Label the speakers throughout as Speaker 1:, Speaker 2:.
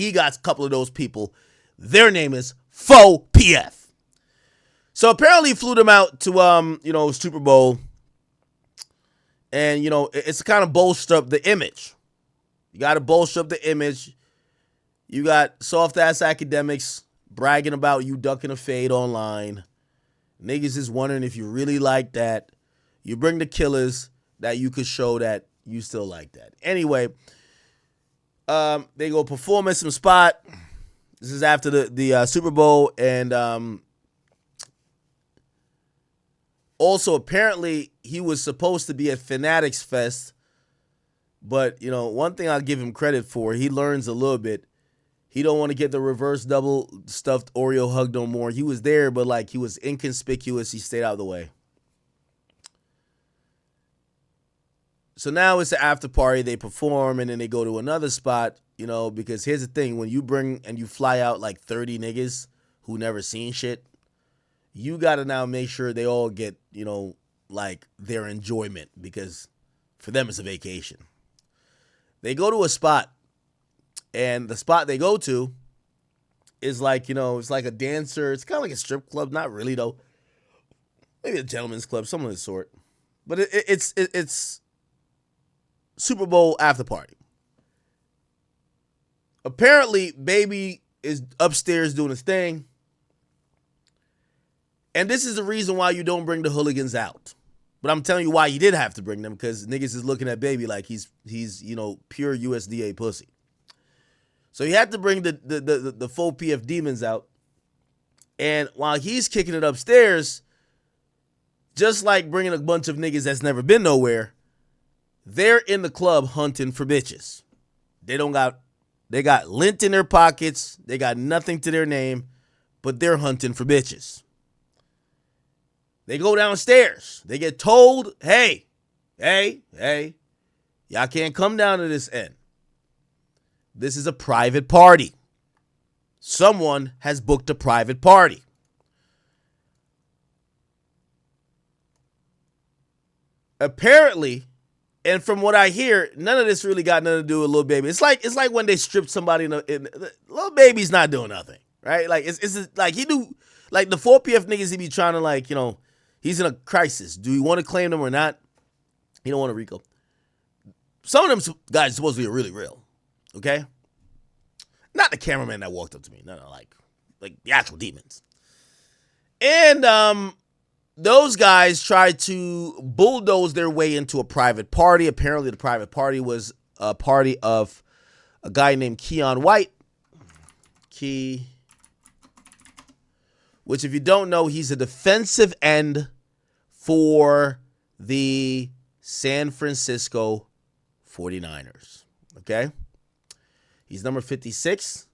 Speaker 1: He got a couple of those people. Their name is Faux PF. So apparently he flew them out to Super Bowl. And it's kind of bolster up the image. You got to bolster up the image. You got soft ass academics bragging about you ducking a fade online. Niggas is wondering if you really like that. You bring the killers that you could show that you still like that. Anyway, they go perform at some spot. This is after the Super Bowl, and also apparently he was supposed to be at Fanatics Fest, but one thing I'll give him credit for, he learns a little bit. He don't want to get the reverse double stuffed Oreo hug no more. He was there, but like he was inconspicuous. He stayed out of the way. So now it's the after party. They perform, and then they go to another spot, because here's the thing. When you bring and you fly out like 30 niggas who never seen shit, you got to now make sure they all get, like their enjoyment, because for them it's a vacation. They go to a spot, and the spot they go to is like, it's like a dancer. It's kind of like a strip club. Not really, though. Maybe a gentleman's club, something of the sort. But it's Super Bowl after party. Apparently, Baby is upstairs doing his thing. And this is the reason why you don't bring the hooligans out. But I'm telling you why you did have to bring them, because niggas is looking at Baby like he's pure USDA pussy. So you had to bring the faux PF demons out. And while he's kicking it upstairs, just like bringing a bunch of niggas that's never been nowhere, they're in the club hunting for bitches. They got lint in their pockets. They got nothing to their name, but they're hunting for bitches. They go downstairs. They get told, hey, y'all can't come down to this end. This is a private party. Someone has booked a private party. Apparently, and from what I hear, none of this really got nothing to do with Lil Baby. It's like when they stripped somebody Lil Baby's not doing nothing, right? Like it's like he do, like the 4PF niggas, he be trying to he's in a crisis. Do you want to claim them or not? He don't want to RICO. Some of them guys supposedly are really real, okay? Not the cameraman that walked up to me. No, like the actual demons. And those guys tried to bulldoze their way into a private party. Apparently, the private party was a party of a guy named Keion White. Which, if you don't know, he's a defensive end for the San Francisco 49ers. Okay? He's number 56.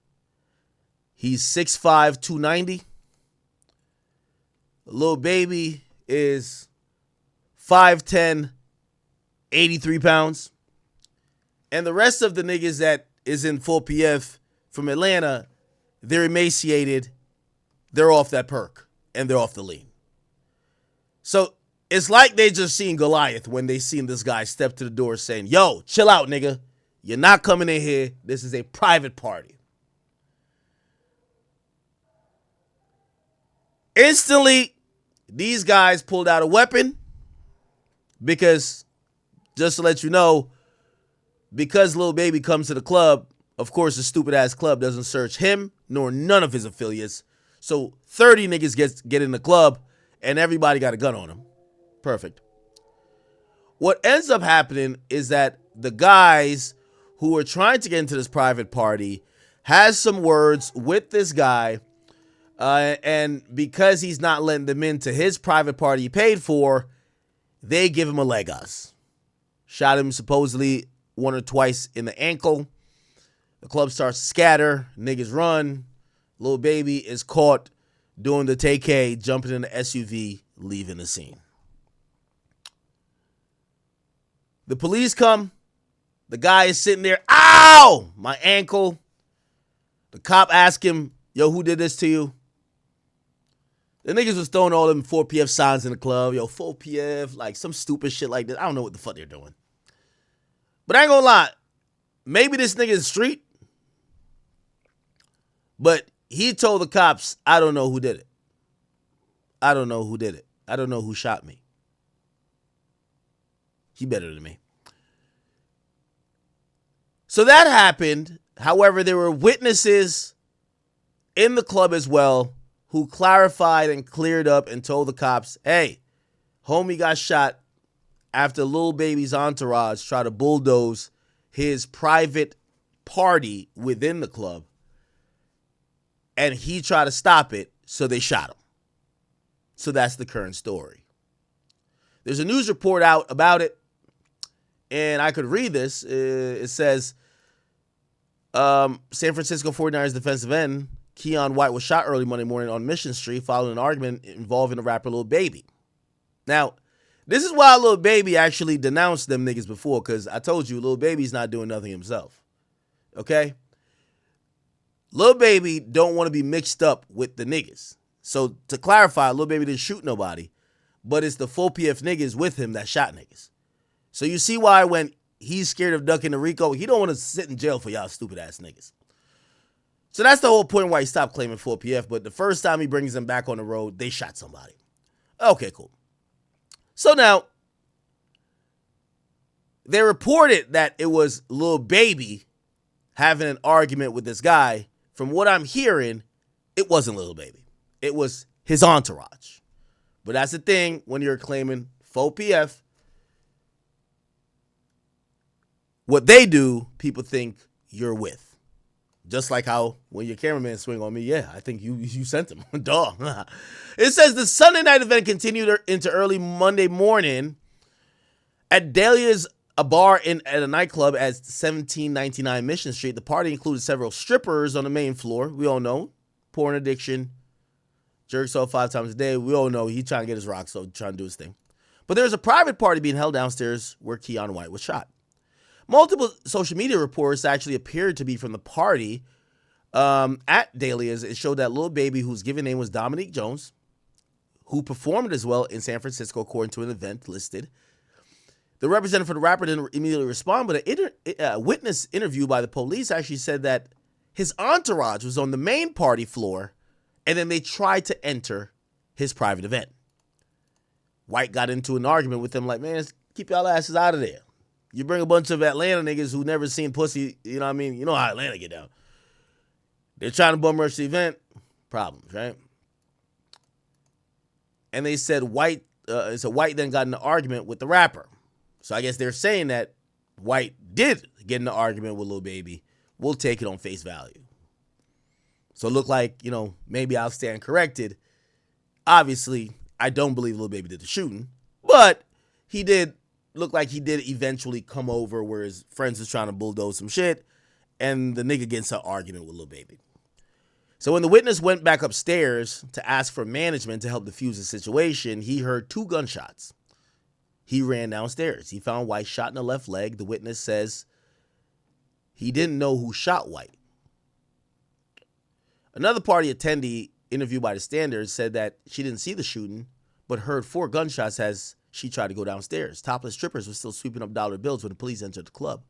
Speaker 1: He's 6'5", 290. Lil Baby is 5'10", 83 pounds. And the rest of the niggas that is in full PF from Atlanta, they're emaciated, they're off that perk, and they're off the lean. So it's like they just seen Goliath when they seen this guy step to the door saying, yo, chill out, nigga. You're not coming in here. This is a private party. Instantly, these guys pulled out a weapon because, just to let you know, because Lil Baby comes to the club, of course, the stupid-ass club doesn't search him nor none of his affiliates. So 30 niggas get in the club, and everybody got a gun on them. Perfect. What ends up happening is that the guys who are trying to get into this private party has some words with this guy, and because he's not letting them into his private party he paid for, they give him a leg us. Shot him supposedly one or twice in the ankle. The club starts to scatter. Niggas run. Lil Baby is caught doing the TK, jumping in the SUV, leaving the scene. The police come. The guy is sitting there. Ow! My ankle. The cop asked him, yo, who did this to you? The niggas was throwing all them 4PF signs in the club. Yo, 4PF, like some stupid shit like this. I don't know what the fuck they're doing. But I ain't gonna lie. Maybe this nigga is street. But he told the cops, I don't know who did it. I don't know who did it. I don't know who shot me. He better than me. So that happened. However, there were witnesses in the club as well who clarified and cleared up and told the cops, hey, homie got shot after Lil Baby's entourage tried to bulldoze his private party within the club. And he tried to stop it, so they shot him. So that's the current story. There's a news report out about it, and I could read this. It says, San Francisco 49ers defensive end Keion White was shot early Monday morning on Mission Street following an argument involving the rapper Lil Baby. Now, this is why Lil Baby actually denounced them niggas before, because I told you Lil Baby's not doing nothing himself. Okay? Lil Baby don't want to be mixed up with the niggas. So to clarify, Lil Baby didn't shoot nobody, but it's the 4PF niggas with him that shot niggas. So you see why when he's scared of ducking the RICO, he don't want to sit in jail for y'all stupid ass niggas. So that's the whole point why he stopped claiming 4PF. But the first time he brings them back on the road, they shot somebody. Okay, cool. So now, they reported that it was Lil Baby having an argument with this guy. From what I'm hearing, it wasn't Lil Baby. It was his entourage. But that's the thing when you're claiming 4PF. What they do, people think you're with. Just like how when your cameraman swing on me, yeah, I think you sent him. Duh. It says the Sunday night event continued into early Monday morning at Dahlia's, a bar at a nightclub at 1799 Mission Street. The party included several strippers on the main floor. We all know. Porn addiction. Jerks off 5 times a day. We all know he's trying to get his rocks, so trying to do his thing. But there's a private party being held downstairs where Keion White was shot. Multiple social media reports actually appeared to be from the party at Dahlia's. It showed that Lil Baby, whose given name was Dominique Jones, who performed as well in San Francisco according to an event listed. The representative for the rapper didn't immediately respond, but a witness interview by the police actually said that his entourage was on the main party floor, and then they tried to enter his private event. White got into an argument with them like, man, keep y'all asses out of there. You bring a bunch of Atlanta niggas who never seen pussy, you know what I mean? You know how Atlanta get down. They're trying to bum rush the event. Problems, right? And they said White then got in an argument with the rapper. So I guess they're saying that White did get in an argument with Lil Baby. We'll take it on face value. So it looked like, maybe I'll stand corrected. Obviously, I don't believe Lil Baby did the shooting. But he did look like he did eventually come over where his friends was trying to bulldoze some shit. And the nigga gets an argument with Lil Baby. So when the witness went back upstairs to ask for management to help defuse the situation, he heard 2 gunshots. He ran downstairs. He found White shot in the left leg. The witness says he didn't know who shot White. Another party attendee interviewed by the Standard said that she didn't see the shooting, but heard 4 gunshots as she tried to go downstairs. Topless strippers were still sweeping up dollar bills when the police entered the club.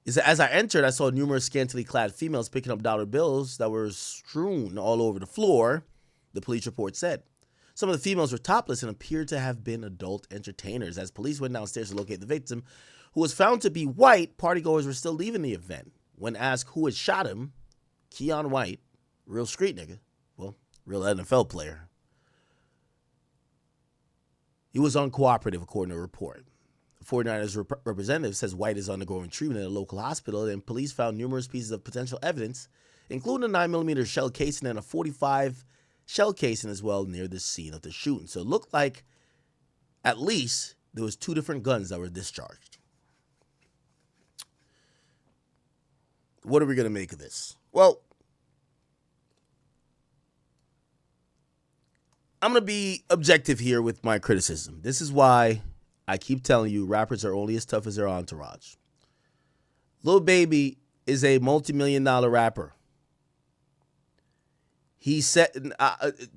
Speaker 1: As I entered, I saw numerous scantily clad females picking up dollar bills that were strewn all over the floor, the police report said. Some of the females were topless and appeared to have been adult entertainers. As police went downstairs to locate the victim, who was found to be white, partygoers were still leaving the event. When asked who had shot him, Keion White, real street nigga, well, real NFL player, he was uncooperative, according to a report. The 49ers representative says White is undergoing treatment in a local hospital, and police found numerous pieces of potential evidence, including a 9mm shell casing and a .45 shell casing as well near the scene of the shooting. So it looked like at least there was 2 different guns that were discharged. What are we going to make of this? Well, I'm going to be objective here with my criticism. This is why I keep telling you rappers are only as tough as their entourage. Lil Baby is a multi-million-dollar rapper. He said,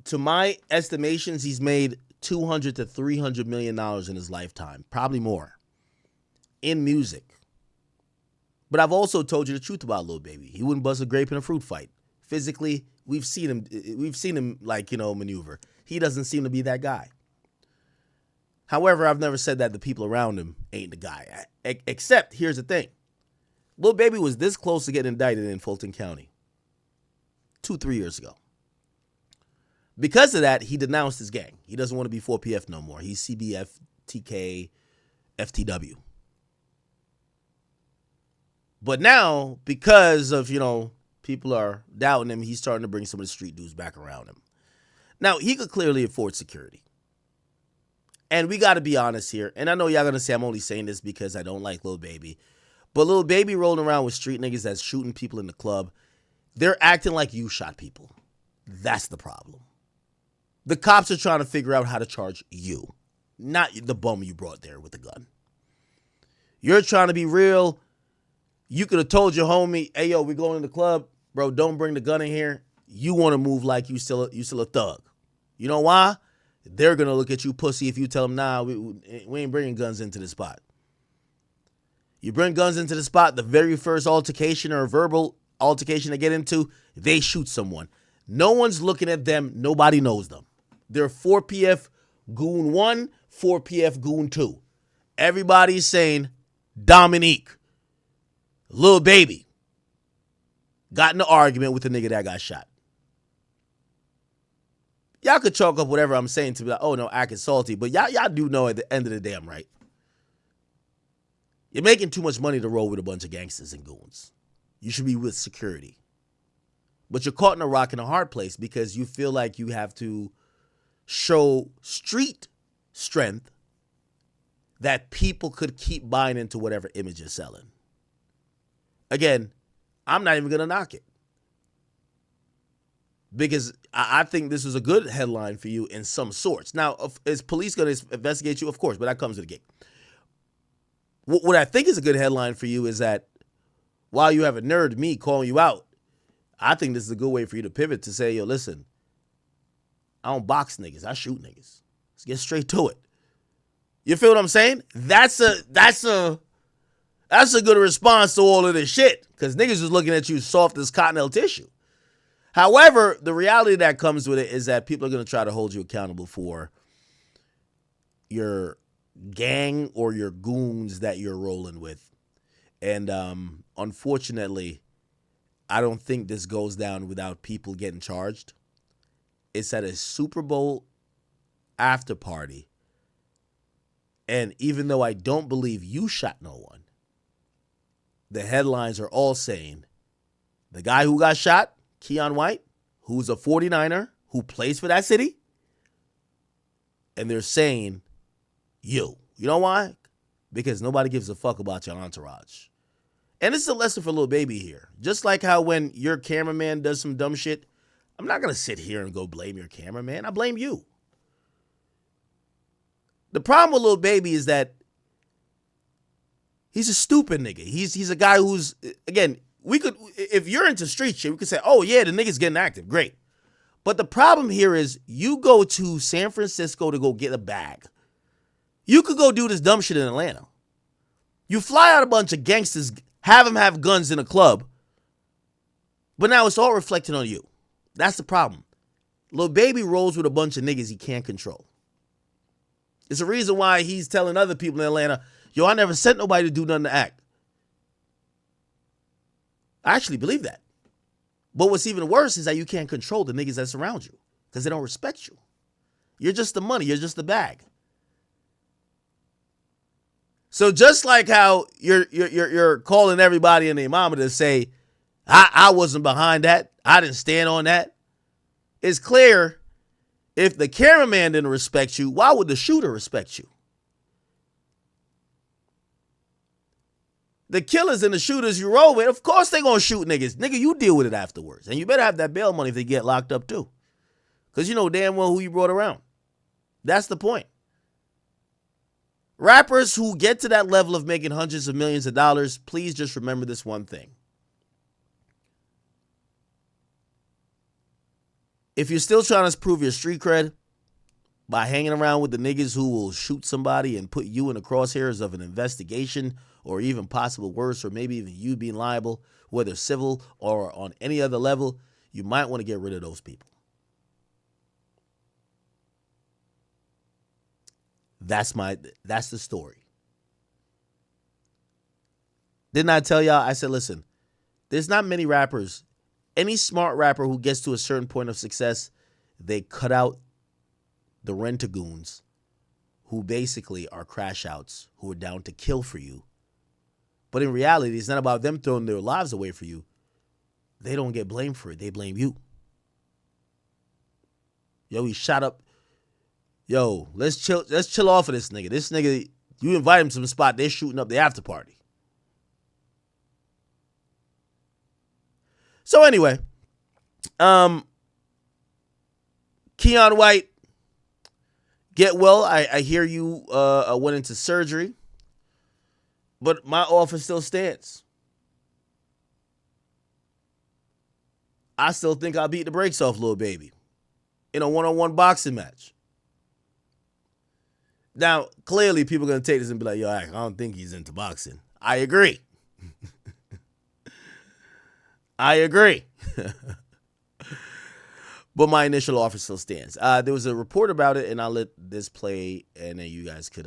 Speaker 1: to my estimations, he's made $200 to $300 million in his lifetime, probably more, in music. But I've also told you the truth about Lil Baby. He wouldn't bust a grape in a fruit fight. physically, we've seen him maneuver. He doesn't seem to be that guy. However, I've never said that the people around him ain't the guy. Except, here's the thing. Lil Baby was this close to getting indicted in Fulton County 2-3 years ago. Because of that, he denounced his gang. He doesn't want to be 4PF no more. He's CBF, TK, FTW. But now, because of, people are doubting him, he's starting to bring some of the street dudes back around him. Now, he could clearly afford security. And we got to be honest here. And I know y'all going to say I'm only saying this because I don't like Lil Baby. But Lil Baby rolling around with street niggas that's shooting people in the club, they're acting like you shot people. That's the problem. The cops are trying to figure out how to charge you, not the bum you brought there with the gun. You're trying to be real. You could have told your homie, hey, yo, we're going to the club. Bro, don't bring the gun in here. You want to move like you still a thug. You know why? They're going to look at you pussy if you tell them, nah, we ain't bringing guns into the spot. You bring guns into the spot, the very first altercation or verbal altercation they get into, they shoot someone. No one's looking at them. Nobody knows them. They're 4PF Goon 1, 4PF Goon 2. Everybody's saying Dominique, Lil Baby, got in an argument with the nigga that got shot. Y'all could chalk up whatever I'm saying to be like, oh no, acting salty, but y'all do know at the end of the day I'm right. You're making too much money to roll with a bunch of gangsters and goons. You should be with security. But you're caught in a rock and a hard place because you feel like you have to show street strength that people could keep buying into whatever image you're selling. Again, I'm not even going to knock it. Because I think this is a good headline for you in some sorts. Now, is police going to investigate you? Of course, but that comes with the gig. What I think is a good headline for you is that while you have a nerd, me calling you out, I think this is a good way for you to pivot to say, yo, listen, I don't box niggas. I shoot niggas. Let's get straight to it. You feel what I'm saying? That's a good response to all of this shit because niggas is looking at you soft as cottonelle tissue. However, the reality that comes with it is that people are going to try to hold you accountable for your gang or your goons that you're rolling with. And unfortunately, I don't think this goes down without people getting charged. It's at a Super Bowl after party. And even though I don't believe you shot no one, the headlines are all saying the guy who got shot, Keion White, who's a 49er, who plays for that city, and they're saying you. You know why? Because nobody gives a fuck about your entourage. And it's a lesson for Lil Baby here. Just like how when your cameraman does some dumb shit, I'm not going to sit here and go blame your cameraman. I blame you. The problem with Lil Baby is that he's a stupid nigga. He's a guy who's, again, if you're into street shit, we could say, oh yeah, the nigga's getting active. Great. But the problem here is you go to San Francisco to go get a bag. You could go do this dumb shit in Atlanta. You fly out a bunch of gangsters, have them have guns in a club, but now it's all reflecting on you. That's the problem. Lil Baby rolls with a bunch of niggas he can't control. It's a reason why he's telling other people in Atlanta, yo, I never sent nobody to do nothing to act. I actually believe that. But what's even worse is that you can't control the niggas that surround you because they don't respect you. You're just the money. You're just the bag. So just like how you're calling everybody and their mama to say, I wasn't behind that. I didn't stand on that. It's clear if the cameraman didn't respect you, why would the shooter respect you? The killers and the shooters you roll with, of course they gonna shoot niggas. Nigga, you deal with it afterwards. And you better have that bail money if they get locked up too. Because you know damn well who you brought around. That's the point. Rappers who get to that level of making hundreds of millions of dollars, please just remember this one thing. If you're still trying to prove your street cred by hanging around with the niggas who will shoot somebody and put you in the crosshairs of an investigation or even possible worse, or maybe even you being liable, whether civil or on any other level, you might want to get rid of those people. That's the story. Didn't I tell y'all? I said, listen, there's not many rappers. Any smart rapper who gets to a certain point of success, they cut out the rent-a-goons who basically are crash outs, who are down to kill for you. But in reality, it's not about them throwing their lives away for you. They don't get blamed for it. They blame you. Yo, he shot up. Yo, let's chill off of this nigga. This nigga, you invite him to some spot, they're shooting up the after party. So anyway, Keion White, get well. I hear you went into surgery, but my offer still stands. I still think I'll beat the brakes off Lil Baby in a one-on-one boxing match. Now, clearly people are going to take this and be like, yo, I don't think he's into boxing. I agree. I agree. But my initial offer still stands. There was a report about it, and I'll let this play, and then you guys could,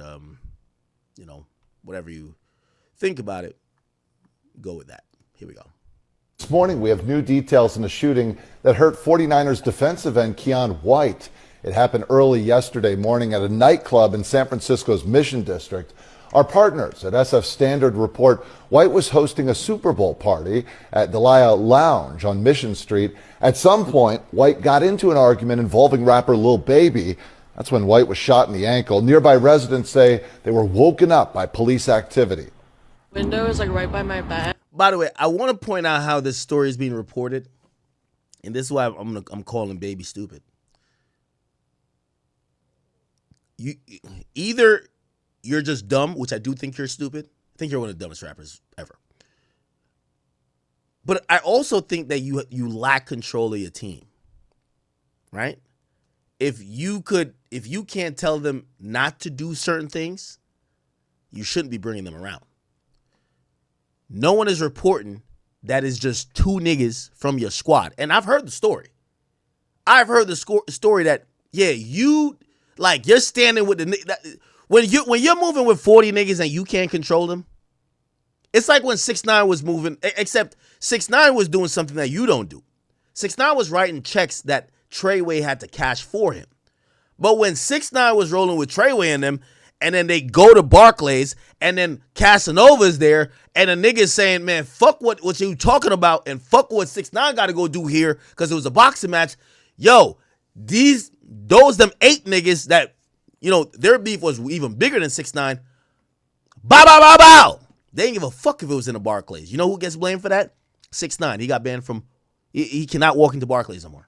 Speaker 1: whatever you think about it, go with that. Here we go.
Speaker 2: This morning, we have new details in a shooting that hurt 49ers defensive end Keion White. It happened early yesterday morning at a nightclub in San Francisco's Mission District. Our partners at SF Standard report White was hosting a Super Bowl party at Delia Lounge on Mission Street. At some point, White got into an argument involving rapper Lil Baby. That's when White was shot in the ankle. Nearby residents say they were woken up by police activity.
Speaker 3: Window is like right by my bed.
Speaker 1: By the way, I want to point out how this story is being reported, and this is why I'm calling Baby stupid. Either you're just dumb, which I do think you're stupid. I think you're one of the dumbest rappers ever. But I also think that you lack control of your team, right? If you can't tell them not to do certain things, you shouldn't be bringing them around. No one is reporting that is just two niggas from your squad. And I've heard the story. I've heard the story that, yeah, you're standing with the when you're moving with 40 niggas and you can't control them. It's like when 6ix9ine was moving, except 6ix9ine was doing something that you don't do. 6ix9ine was writing checks that Treyway had to cash for him. But when 6ix9ine was rolling with Treyway and them, and then they go to Barclays, and then Casanova's there, and a nigga's saying, man, fuck what you talking about, and fuck what 6ix9ine got to go do here, because it was a boxing match. Yo, them 8 niggas that, their beef was even bigger than 6ix9ine. Bow, bow, bow, bow. They didn't give a fuck if it was in the Barclays. You know who gets blamed for that? 6ix9ine. He got banned from, he cannot walk into Barclays no more.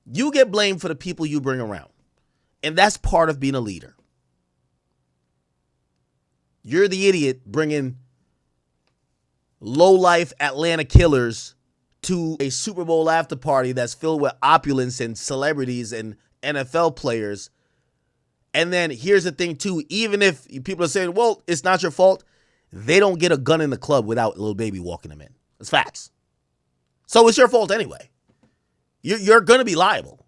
Speaker 1: You get blamed for the people you bring around. And that's part of being a leader. You're the idiot bringing low-life Atlanta killers to a Super Bowl after party that's filled with opulence and celebrities and NFL players. And then here's the thing, too. Even if people are saying, well, it's not your fault, they don't get a gun in the club without Lil Baby walking them in. It's facts. So it's your fault anyway. You're going to be liable.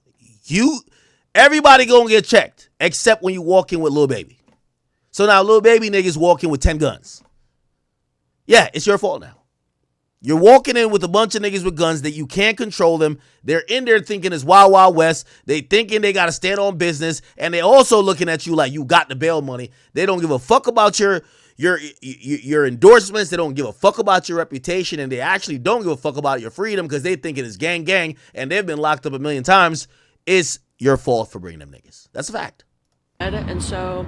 Speaker 1: Everybody going to get checked, except when you walk in with Lil Baby. So now Lil Baby niggas walk in with 10 guns. Yeah, it's your fault now. You're walking in with a bunch of niggas with guns that you can't control them. They're in there thinking it's Wild Wild West. They thinking they got to stand on business. And they also looking at you like you got the bail money. They don't give a fuck about your endorsements. They don't give a fuck about your reputation. And they actually don't give a fuck about your freedom because they thinking it's gang gang. And they've been locked up a million times. It's your fault for bringing them niggas. That's a fact.
Speaker 3: And so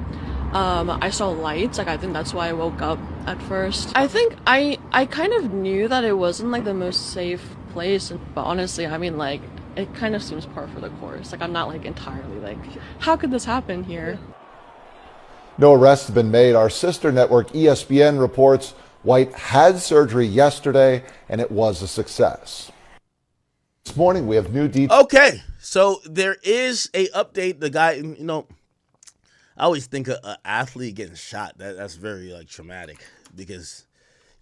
Speaker 3: I saw lights. I think that's why I woke up at first. I think I kind of knew that it wasn't the most safe place, but honestly, it kind of seems par for the course. I'm not entirely how could this happen here?
Speaker 2: No arrests have been made. Our sister network ESPN reports White had surgery yesterday and it was a success. This morning we have new details.
Speaker 1: Okay, so there is a update. The guy, I always think an athlete getting shot, that's very traumatic because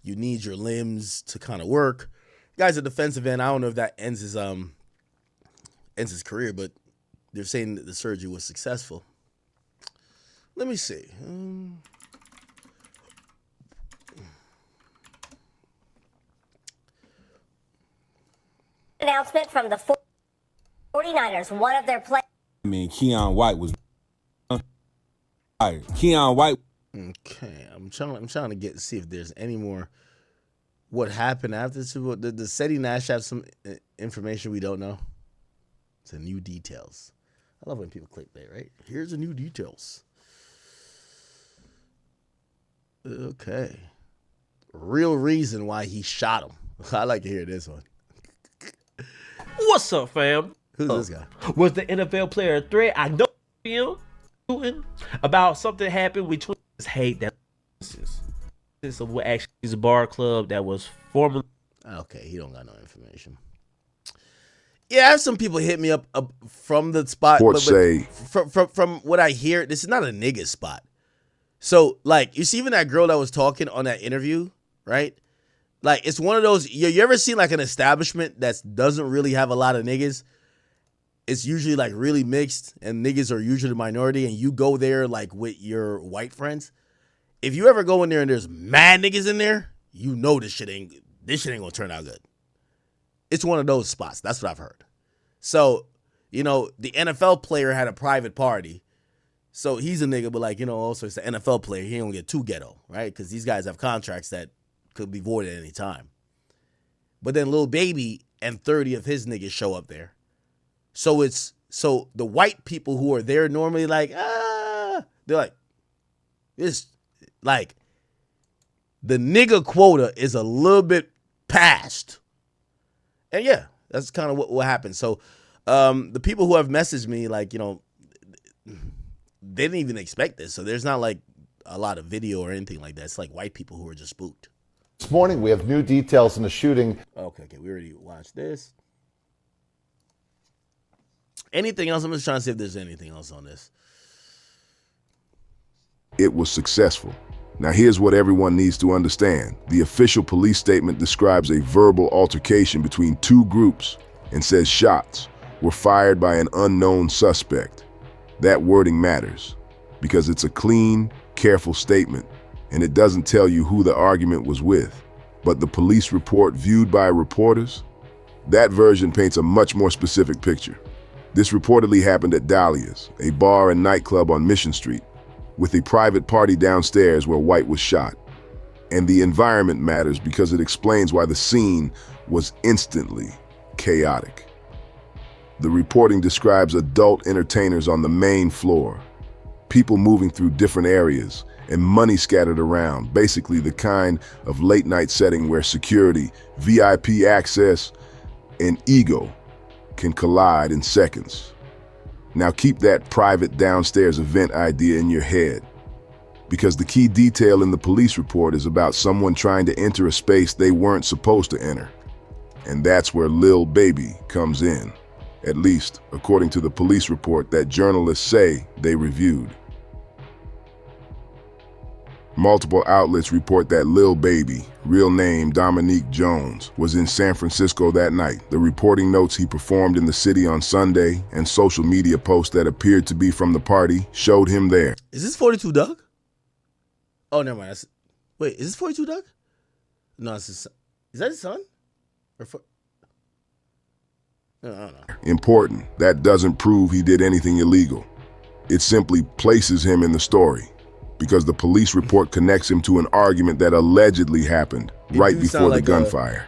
Speaker 1: you need your limbs to kind of work. Guy's a defensive end. I don't know if that ends his career, but they're saying that the surgery was successful. Let me see.
Speaker 4: Announcement from the 49ers. One of their players.
Speaker 5: I mean, Keion White was fired. Keion White.
Speaker 1: Okay, I'm trying to see if there's any more. What happened after the Super Bowl? Does Seti Nash have some information we don't know? It's a new details. I love when people click that, right? Here's the new details. Okay. Real reason why he shot him. I like to hear this one.
Speaker 6: What's up, fam?
Speaker 1: Who's this guy?
Speaker 6: Was the NFL player a threat? I know him about something happened between hate that this of what actually is a bar club that was formerly.
Speaker 1: Okay, he don't got no information. Yeah, I have some people hit me up from the spot.
Speaker 7: But say
Speaker 1: from what I hear, this is not a nigga spot. So, like, you see even that girl that was talking on that interview, right? Like, it's one of those, you ever seen like an establishment that doesn't really have a lot of niggas? It's usually like really mixed and niggas are usually the minority and you go there like with your white friends. If you ever go in there and there's mad niggas in there, you know this shit ain't gonna turn out good. It's one of those spots. That's what I've heard. So, the NFL player had a private party. So he's a nigga, but like, also it's an NFL player. He don't get too ghetto, right? Because these guys have contracts that could be voided at any time. But then Lil Baby and 30 of his niggas show up there. So the white people who are there normally like, they're like, this, like, the nigga quota is a little bit past. And yeah, that's kind of what happened. So the people who have messaged me, like, they didn't even expect this. So there's not like a lot of video or anything like that. It's like white people who are just spooked.
Speaker 2: This morning, we have new details in a shooting.
Speaker 1: Okay, we already watched this. Anything else? I'm just trying to see if there's anything else on this.
Speaker 7: it was successful. Now here's what everyone needs to understand. The official police statement describes a verbal altercation between two groups and says shots were fired by an unknown suspect. That wording matters because it's a clean, careful statement, and it doesn't tell you who the argument was with. But the police report viewed by reporters, that version paints a much more specific picture. This reportedly happened at Dahlia's, a bar and nightclub on Mission Street, with a private party downstairs where White was shot. And the environment matters because it explains why the scene was instantly chaotic. The reporting describes adult entertainers on the main floor, people moving through different areas, and money scattered around, basically the kind of late-night setting where security, VIP access, and ego can collide in seconds. Now keep that private downstairs event idea in your head, because the key detail in the police report is about someone trying to enter a space they weren't supposed to enter. And that's where Lil Baby comes in, at least according to the police report that journalists say they reviewed. Multiple outlets report that Lil Baby, real name Dominique Jones, was in San Francisco that night. The reporting notes he performed in the city on Sunday, and social media posts that appeared to be from the party showed him there.
Speaker 1: Is this 42 Doug? Oh, never mind. Wait, is this 42 Doug? No, it's his son. Is that his son? No, I don't know.
Speaker 7: Important, that doesn't prove he did anything illegal. It simply places him in the story, because the police report connects him to an argument that allegedly happened right before the gunfire.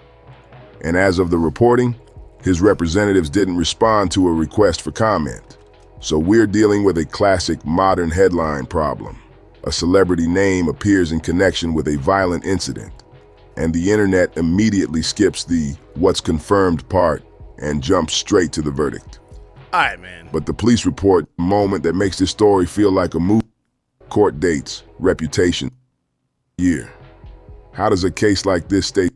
Speaker 7: And as of the reporting, his representatives didn't respond to a request for comment. So we're dealing with a classic modern headline problem. A celebrity name appears in connection with a violent incident, and the internet immediately skips the what's confirmed part and jumps straight to the verdict.
Speaker 1: All right, man.
Speaker 7: But the police report, a moment that makes this story feel like a movie. Court dates, reputation, year. How does a case like this stay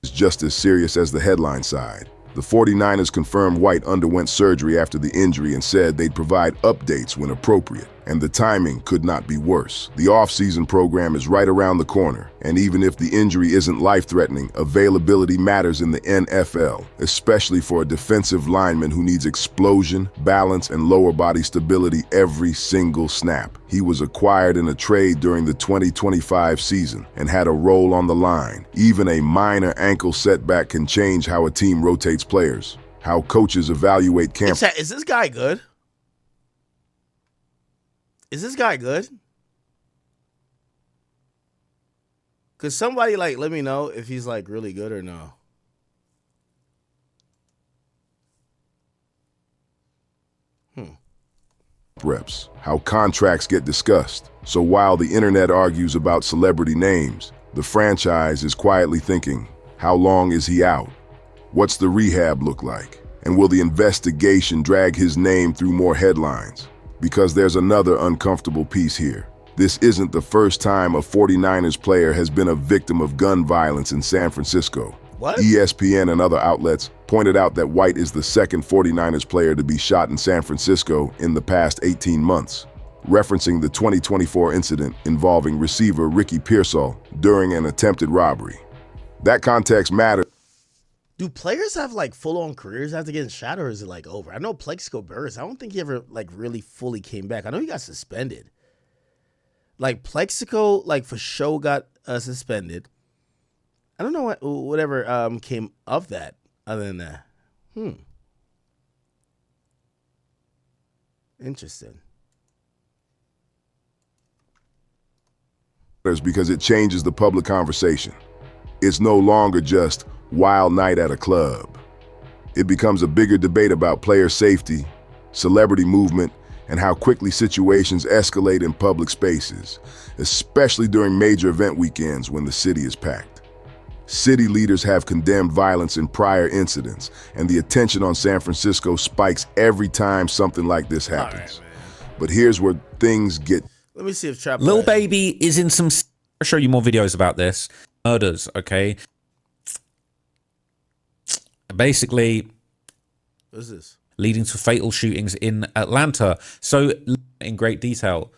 Speaker 7: just as serious as the headline side? The 49ers confirmed White underwent surgery after the injury and said they'd provide updates when appropriate. And the timing could not be worse. The off-season program is right around the corner, and even if the injury isn't life-threatening, availability matters in the NFL, especially for a defensive lineman who needs explosion, balance, and lower body stability every single snap. He was acquired in a trade during the 2025 season and had a role on the line. Even a minor ankle setback can change how a team rotates players, how coaches evaluate camp.
Speaker 1: Is this guy good? Is this guy good? Could somebody let me know if he's really good or no?
Speaker 7: Reps, how contracts get discussed. So while the internet argues about celebrity names, the franchise is quietly thinking, how long is he out? What's the rehab look like? And will the investigation drag his name through more headlines? Because there's another uncomfortable piece here. This isn't the first time a 49ers player has been a victim of gun violence in San Francisco.
Speaker 1: What?
Speaker 7: ESPN and other outlets pointed out that White is the second 49ers player to be shot in San Francisco in the past 18 months, referencing the 2024 incident involving receiver Ricky Pearsall during an attempted robbery. That context matters.
Speaker 1: Do players have full-on careers after getting shot, or is it over? I know Plexico Burress, I don't think he ever really fully came back. I know he got suspended. Plexico for sure got suspended. I don't know whatever came of that other than that. Interesting.
Speaker 7: Because it changes the public conversation. It's no longer just wild night at a club. It becomes a bigger debate about player safety, celebrity movement, and how quickly situations escalate in public spaces, especially during major event weekends when the city is packed. City leaders have condemned violence in prior incidents, and the attention on San Francisco spikes every time something like this happens. But here's where things get...
Speaker 1: Let me see if Trap...
Speaker 8: Lil Baby is in some... I'll show you more videos about this. Murders, okay? Basically...
Speaker 1: What is this?
Speaker 8: Leading to fatal shootings in Atlanta. So, in great detail,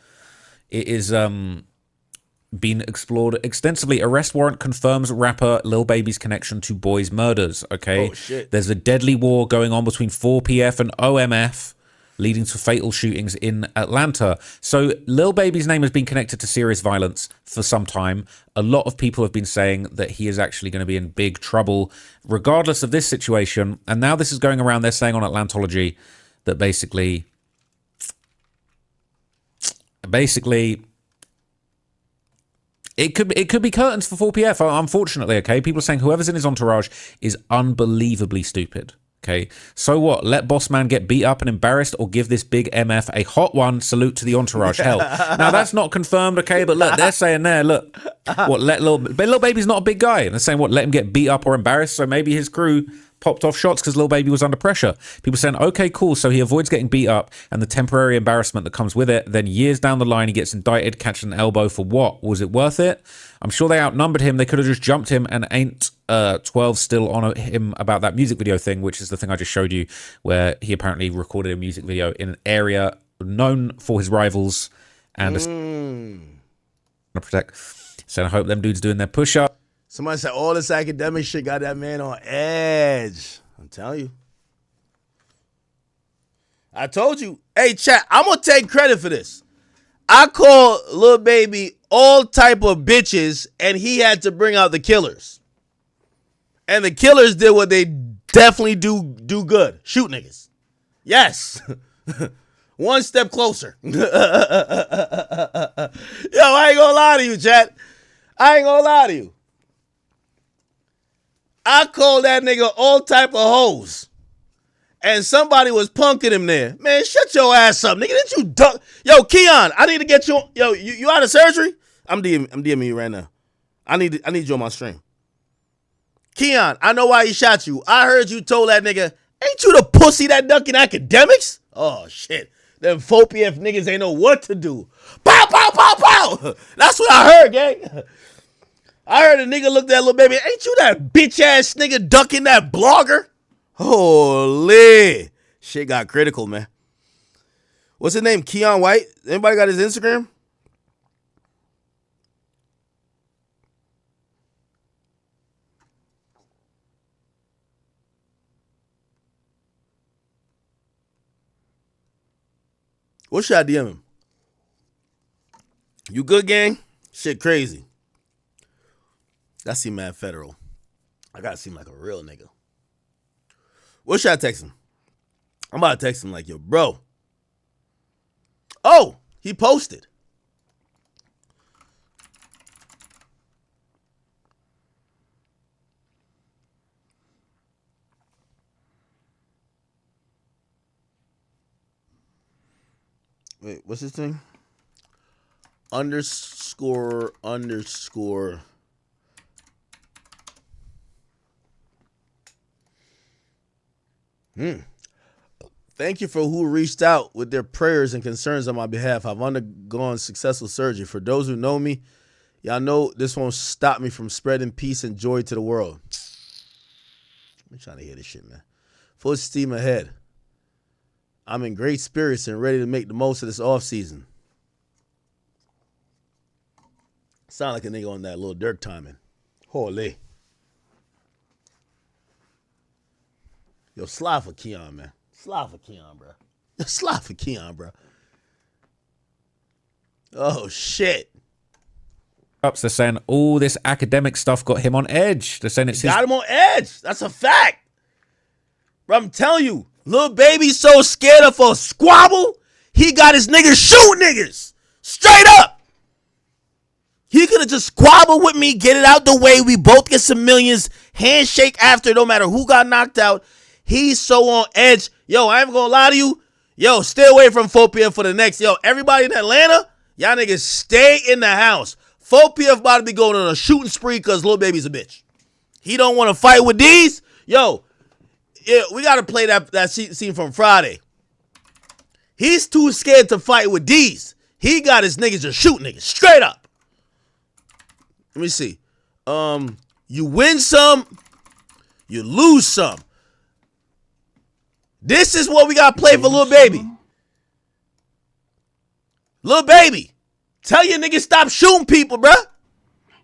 Speaker 8: it is been explored extensively. Arrest warrant confirms rapper Lil Baby's connection to boys' murders, okay?
Speaker 1: Oh, shit.
Speaker 8: There's a deadly war going on between 4PF and OMF, leading to fatal shootings in Atlanta. So Lil Baby's name has been connected to serious violence for some time. A lot of people have been saying that he is actually going to be in big trouble regardless of this situation. And now this is going around, they're saying on Atlantology that basically it could be curtains for 4PF, unfortunately, okay? People are saying whoever's in his entourage is unbelievably stupid. Okay, so what? Let Boss Man get beat up and embarrassed, or give this big MF a hot one? Salute to the entourage. Hell, now that's not confirmed. Okay, but look, they're saying there. Look, what? Let Lil Baby's not a big guy, and they're saying what? Let him get beat up or embarrassed. So maybe his crew popped off shots because Lil Baby was under pressure. People saying, okay, cool. So he avoids getting beat up and the temporary embarrassment that comes with it. Then years down the line, he gets indicted, catching an elbow for what? Was it worth it? I'm sure they outnumbered him. They could have just jumped him, and ain't 12 still on him about that music video thing, which is the thing I just showed you, where he apparently recorded a music video in an area known for his rivals and to protect. So I hope them dudes doing their push-up.
Speaker 1: Somebody said all this academic shit got that man on edge. I'm telling you. I told you. Hey, chat, I'm going to take credit for this. I called Lil Baby all type of bitches, and he had to bring out the killers. And the killers did what they definitely do good. Shoot niggas. Yes. One step closer. Yo, I ain't gonna lie to you, chat. I ain't gonna lie to you. I called that nigga all type of hoes. And somebody was punking him there. Man, shut your ass up, nigga. Didn't you duck? Yo, Keion, I need to get you. Yo, you out of surgery? I'm DMing you right now. I need you on my stream. Keion, I know why he shot you. I heard you told that nigga, ain't you the pussy that ducking academics? Oh, shit. Them 4PF niggas ain't know what to do. Pow, pow, pow, pow. That's what I heard, gang. I heard a nigga looked at Lil Baby. Ain't you that bitch-ass nigga ducking that blogger? Holy. Shit got critical, man. What's his name? Keion White? Anybody got his Instagram? What should I DM him? You good, gang? Shit crazy. That seem mad federal. I gotta seem like a real nigga. What should I text him? I'm about to text him like, yo, bro. Oh, he posted. Wait, what's this thing? Underscore. Thank you for who reached out with their prayers and concerns on my behalf. I've undergone successful surgery. For those who know me, y'all know this won't stop me from spreading peace and joy to the world. I'm trying to hear this shit, man. Full steam ahead. I'm in great spirits and ready to make the most of this off season. Sound like a nigga on that little Dirk timing. Holy. Yo, slide for Keion, man. Slide for Keion, bro. Slide for Keion, bro. Oh, shit.
Speaker 8: They're saying all this academic stuff got him on edge. They're saying it's
Speaker 1: got him on edge. That's a fact. Bro, I'm telling you, Lil Baby's so scared of a squabble, he got his niggas shoot niggas. Straight up. He could have just squabbled with me, get it out the way. We both get some millions. Handshake after, no matter who got knocked out. He's so on edge. Yo, I ain't gonna lie to you. Yo, stay away from 4PF for the next. Yo, everybody in Atlanta, y'all niggas stay in the house. 4PF about to be going on a shooting spree because Lil Baby's a bitch. He don't want to fight with these. Yo, yeah, we got to play that scene from Friday. He's too scared to fight with these. He got his niggas to shoot niggas. Straight up. Let me see. You win some, you lose some. This is what we got to play for Lil Baby. Lil Baby, tell your niggas stop shooting people, bruh.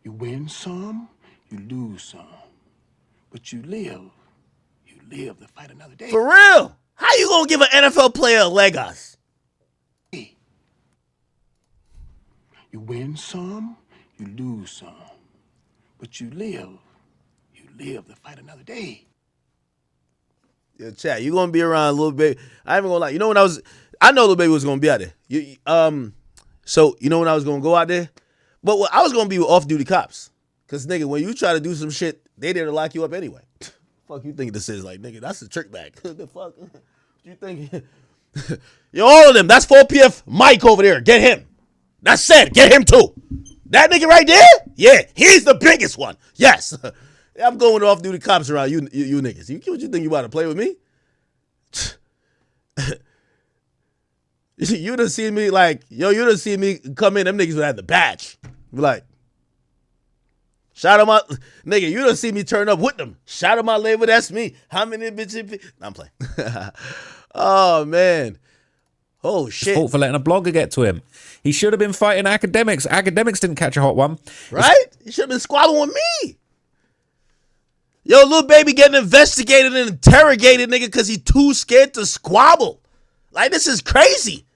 Speaker 9: You win some, you lose some. But you live. You live to fight another day.
Speaker 1: For real. How you gonna give an NFL player a Legos?
Speaker 9: You win some, you lose some. But you live. You live to fight another day.
Speaker 1: Yo, chat, you gonna be around Lil Baby. I ain't even gonna lie. You know when I know Lil Baby was gonna be out there. So you know when I was gonna go out there? But I was gonna be with off-duty cops. Cause nigga, when you try to do some shit, they there to lock you up anyway. Fuck you think this is like, nigga, that's a trick bag. The fuck? You think? Yo, all of them. That's 4PF Mike over there. Get him. That's said. Get him too. That nigga right there? Yeah, he's the biggest one. Yes. I'm going off-duty cops around you niggas. What you think you about to play with me? You done seen me like, yo, you done seen me come in, them niggas would have the badge. Be like, shout out my, nigga, you done see me turn up with them. Shout out my label, that's me. How many bitches? I'm playing. Oh, man. Oh, shit.
Speaker 8: His fault for letting a blogger get to him. He should have been fighting Akademiks. Akademiks didn't catch a hot one.
Speaker 1: Right? He should have been squabbling with me. Yo, Lil Baby getting investigated and interrogated, nigga, because he too scared to squabble. Like, this is crazy.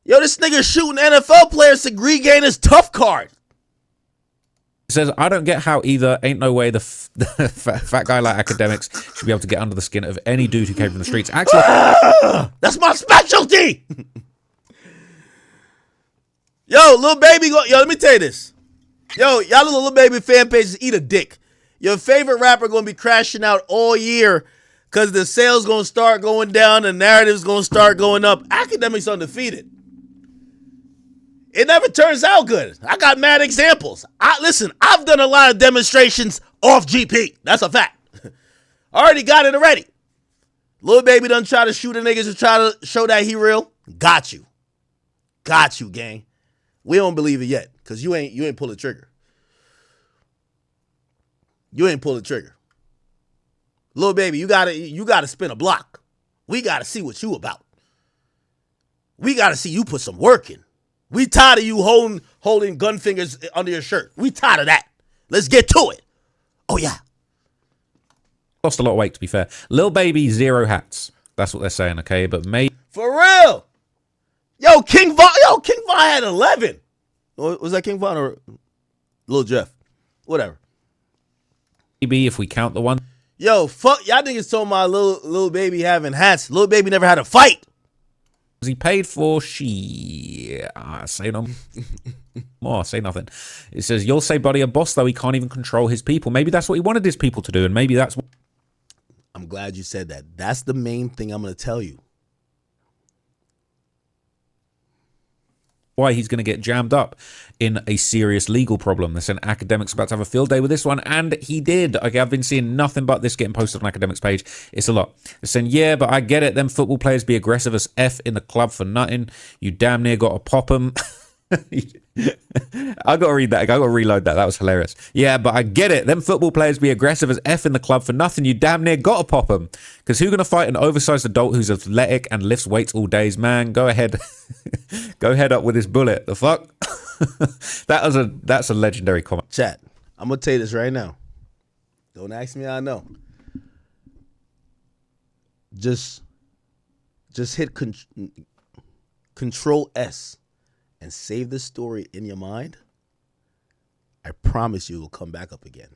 Speaker 1: Yo, this nigga shooting NFL players to regain his tough card.
Speaker 8: He says, I don't get how either ain't no way the fat guy like Akademiks should be able to get under the skin of any dude who came from the streets. Actually,
Speaker 1: that's my specialty. Yo, Lil Baby, yo, let me tell you this. Yo, y'all Lil Baby fan pages eat a dick. Your favorite rapper gonna be crashing out all year because the sales gonna start going down, the narrative's gonna start going up. Akademiks undefeated. It never turns out good. I got mad examples. Listen, I've done a lot of demonstrations off GP. That's a fact. I already got it already. Lil Baby done try to shoot a niggas to try to show that he real. Got you. Got you, gang. We don't believe it yet, because you ain't pull the trigger. You ain't pull the trigger. Lil Baby, you gotta spin a block. We got to see what you about. We got to see you put some work in. We tired of you holding gun fingers under your shirt. We tired of that. Let's get to it. Oh, yeah.
Speaker 8: Lost a lot of weight, to be fair. Lil Baby, 0 hats. That's what they're saying, okay? But maybe...
Speaker 1: For real. Yo, King Von had 11. Was that King Von or Lil Jeff? Whatever.
Speaker 8: Maybe if we count the one...
Speaker 1: Yo, fuck, y'all niggas told my little baby having hats. Lil Baby never had a fight.
Speaker 8: He paid for say no more, say nothing. It says, you'll say Buddy a boss, though he can't even control his people. Maybe that's what he wanted his people to do, and maybe that's what...
Speaker 1: I'm glad you said that. That's the main thing I'm going to tell you.
Speaker 8: Why he's going to get jammed up in a serious legal problem. They're saying Akademiks about to have a field day with this one, and he did. Okay, I've been seeing nothing but this getting posted on Akademiks page. It's a lot. They're saying, yeah, but I get it. Them football players be aggressive as F in the club for nothing. You damn near got to pop them. I got to read that. I got to reload that. That was hilarious. Yeah, but I get it. Them football players be aggressive as F in the club for nothing. You damn near got to pop them. Because who's going to fight an oversized adult who's athletic and lifts weights all days? Man, go ahead. Go head up with this bullet. The fuck? That's a legendary comment.
Speaker 1: Chat, I'm going to tell you this right now. Don't ask me, I know. Just hit Control S and save this story in your mind. I promise you it will come back up again.